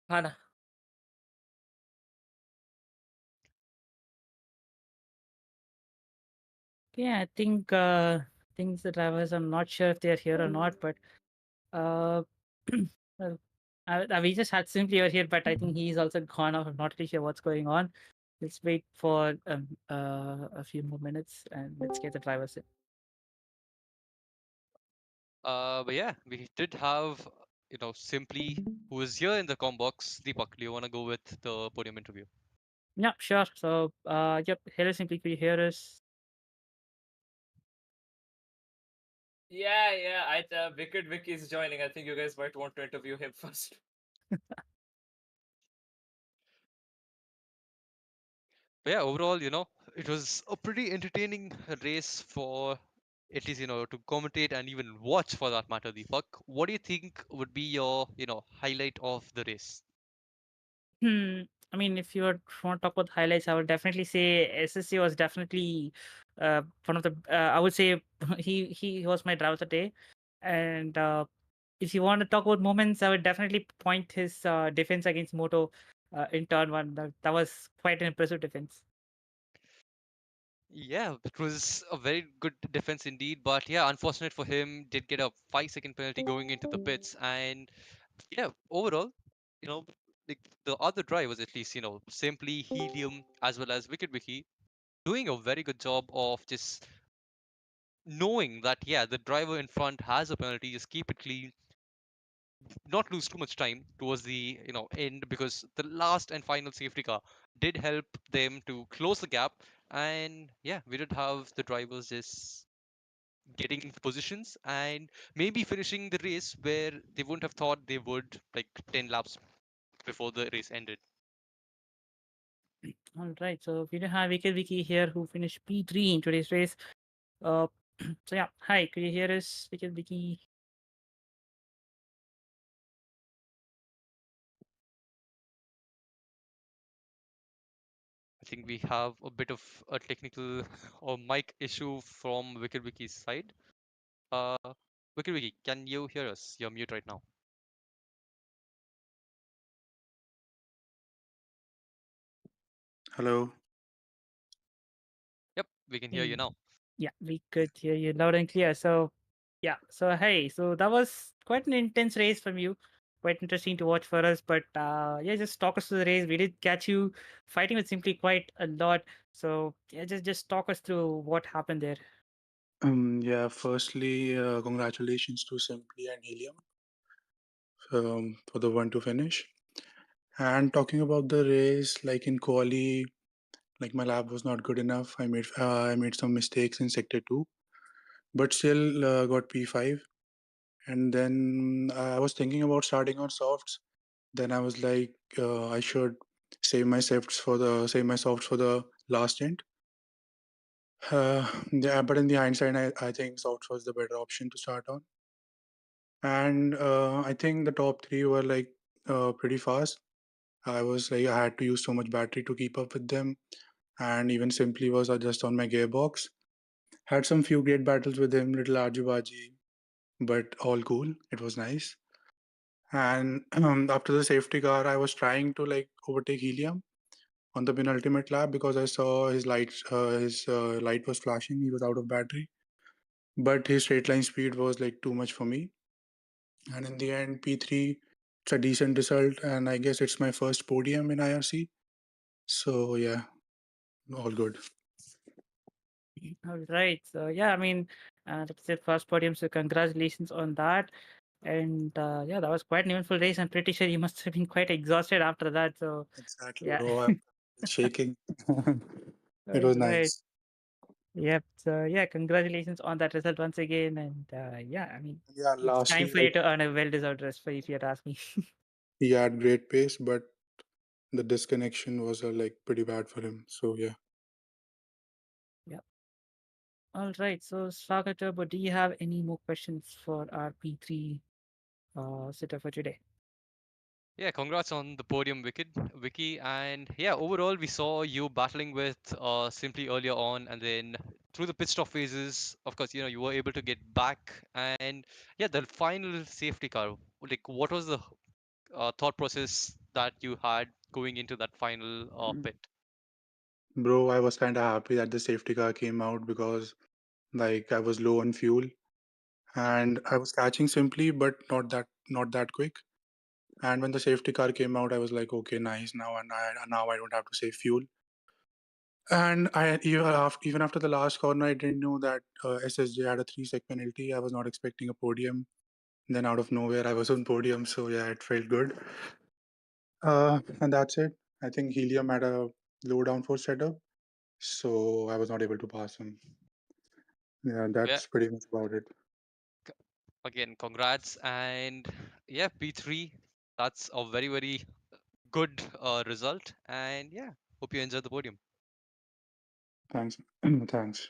Hana. Yeah, I think things the drivers. I'm not sure if they're here or not, but uh, well, we just had Simply over here, but I think he's also gone off. I'm not really sure what's going on. Let's wait for a few more minutes and let's get the drivers in. But yeah, we did have Simply who was here in the com box. Deepak, do you want to go with the podium interview? Yeah, sure. So, yep, hello, Simply, could you hear us? Yeah, yeah. Wicked Vicky is joining. I think you guys might want to interview him first. But yeah, overall, it was a pretty entertaining race for at least, to commentate and even watch for that matter, Deepak. What do you think would be your, highlight of the race? Hmm. I mean, if you want to talk about highlights, I would definitely say SSC was definitely one of the. I would say he was my driver of the day, and if you want to talk about moments, I would definitely point his defense against Moto in turn one. That was quite an impressive defense. Yeah, it was a very good defense indeed. But yeah, unfortunate for him, did get a 5 second penalty going into the pits. And yeah, overall, you know, the other drivers, at least, Simply, Helium, as well as Wicked Wiki, doing a very good job of just knowing that, yeah, the driver in front has a penalty, just keep it clean, not lose too much time towards the end, because the last and final safety car did help them to close the gap. And yeah, we did have the drivers just getting into positions and maybe finishing the race where they wouldn't have thought they would, like 10 laps before the race ended. All right, so we do have Wicked Wiki here who finished P3 in today's race. Uh, so yeah, hi, could you hear us, Wicked Wiki? I think we have a bit of a technical or mic issue from Wicked Wiki's side. uh Wicked Wiki, can you hear us? You're mute right now. Hello. Yep, we can hear you Mm, now. Yeah, we could hear you loud and clear. So, yeah. So, hey, so that was quite an intense race from you. Quite interesting to watch for us. But yeah, just talk us through the race. We did catch you fighting with Simply quite a lot. So, yeah, just talk us through what happened there. Yeah, firstly, congratulations to Simply and Helium for the one to finish. And talking about the race, like in quali, like my lab was not good enough. I made some mistakes in sector two, but still got P5. And then I was thinking about starting on softs. Then I was like, I should save my softs for the last stint. Yeah, but in the hindsight, I think softs was the better option to start on. And I think the top three were like pretty fast. I had to use so much battery to keep up with them, and even Simply was just on my gearbox. Had some few great battles with him, little Arjubaji, but all cool. It was nice. And after the safety car, I was trying to like overtake Helium on the penultimate lap because I saw his light was flashing. He was out of battery, but his straight line speed was like too much for me. And in the end, P3, it's a decent result, and I guess it's my first podium in IRC. So yeah, all good. All right. So, yeah, I mean, that's the first podium. So, congratulations on that. And yeah, that was quite an eventful race. I'm pretty sure you must have been quite exhausted after that. So, Exactly, yeah. bro. I'm shaking. It All was right. nice. Yep. So yeah, congratulations on that result once again. And yeah, I mean, Yeah, it's time lastly, for you to earn a well-deserved rest for if you had asked me. he had great pace, but the disconnection was like pretty bad for him. So yeah. Yep. All right. So SwaggerTurbo, do you have any more questions for our P3 sitter for today? Yeah, congrats on the podium, Vicky. And yeah, overall, we saw you battling with Simply earlier on, and then through the pit stop phases, of course, you were able to get back. And yeah, the final safety car, like, what was the thought process that you had going into that final pit? Bro, I was kind of happy that the safety car came out because like I was low on fuel and I was catching Simply, but not that quick. And when the safety car came out, I was like, okay, nice. Now I don't have to save fuel. And even after the last corner, I didn't know that SSJ had a 3-sec penalty. I was not expecting a podium. Then out of nowhere, I was on podium. So yeah, it felt good. And that's it. I think Helium had a low downforce setup, so I was not able to pass him. Yeah, Yeah, that's pretty much about it. c- again, congrats. And yeah, P3, that's a very, very good result. And yeah, hope you enjoyed the podium. Thanks. Thanks.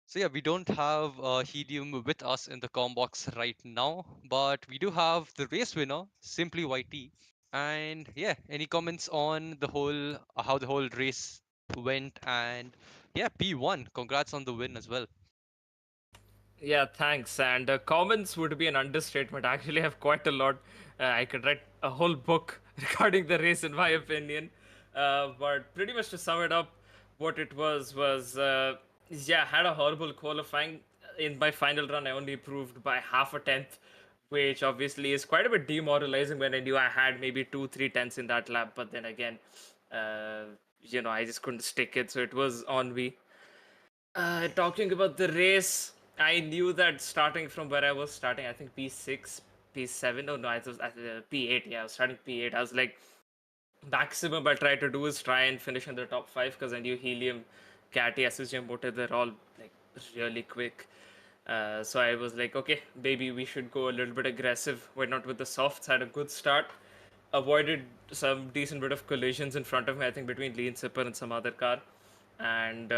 So yeah, we don't have Helium with us in the com box right now, but we do have the race winner, SimplyYT. And yeah, any comments on the whole how the whole race went? And yeah, P1, congrats on the win as well. Yeah, thanks. And comments would be an understatement. I actually have quite a lot. I could write a whole book regarding the race, in my opinion. But pretty much to sum it up, what it was yeah, had a horrible qualifying. In my final run, I only improved by half a tenth, which obviously is quite a bit demoralizing when I knew I had maybe 2-3 tenths in that lap. But then again, uh, I just couldn't stick it. So it was on me. Talking about the race, I knew that starting from where I was starting, I think P6, P7, oh no, I was at P8, yeah, I was starting P8. I was like, maximum I try to do is try and finish in the top 5 because I knew Helium, Catty, SSJ Motor, they're all like really quick. So I was like, okay, maybe we should go a little bit aggressive. Why not with the softs? Had a good start. Avoided some decent bit of collisions in front of me, I think between Lee and Sipper and some other car. And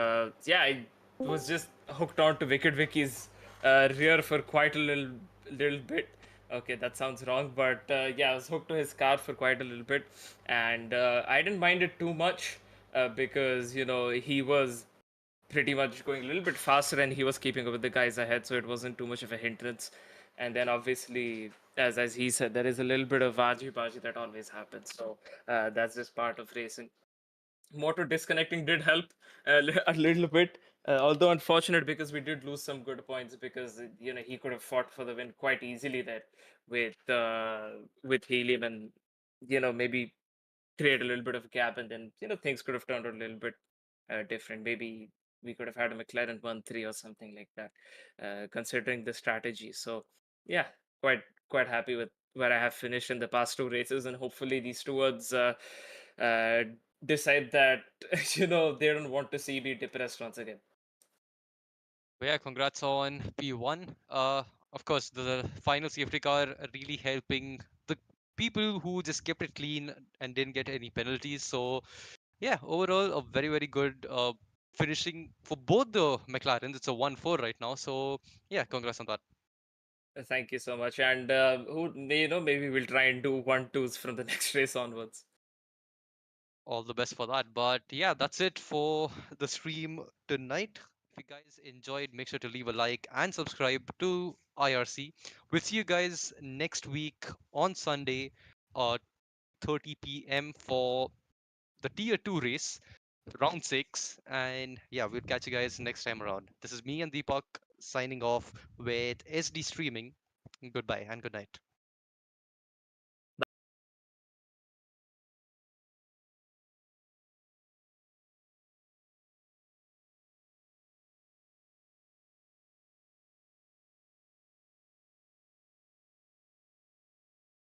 yeah, I was just hooked on to Wicked Vicky's rear for quite a little bit. Okay, that sounds wrong, but yeah, I was hooked to his car for quite a little bit, and I didn't mind it too much because he was pretty much going a little bit faster and he was keeping up with the guys ahead, so it wasn't too much of a hindrance. And then obviously, as he said, there is a little bit of vaji baji that always happens. So that's just part of racing. motor disconnecting did help a little bit. Although unfortunate because we did lose some good points because he could have fought for the win quite easily there with Helium and maybe create a little bit of a gap, and then things could have turned out a little bit different. Maybe we could have had a McLaren 1-3 or something like that, considering the strategy. So yeah, quite quite happy with where I have finished in the past two races, and hopefully these stewards uh, decide that they don't want to see me depressed once again. But yeah, congrats on P1. Of course, the final safety car really helping the people who just kept it clean and didn't get any penalties. So yeah, overall a very very good finishing for both the McLarens. It's a 1-4 right now. So yeah, congrats on that. Thank you so much, and who maybe we'll try and do 1-2s from the next race onwards. All the best for that. But yeah, that's it for the stream tonight. If you guys enjoyed, make sure to leave a like and subscribe to IRC. We'll see you guys next week on Sunday, 30 p.m. for the Tier 2 race, round 6. And yeah, we'll catch you guys next time around. This is me and Deepak signing off with SD Streaming. Goodbye and good night.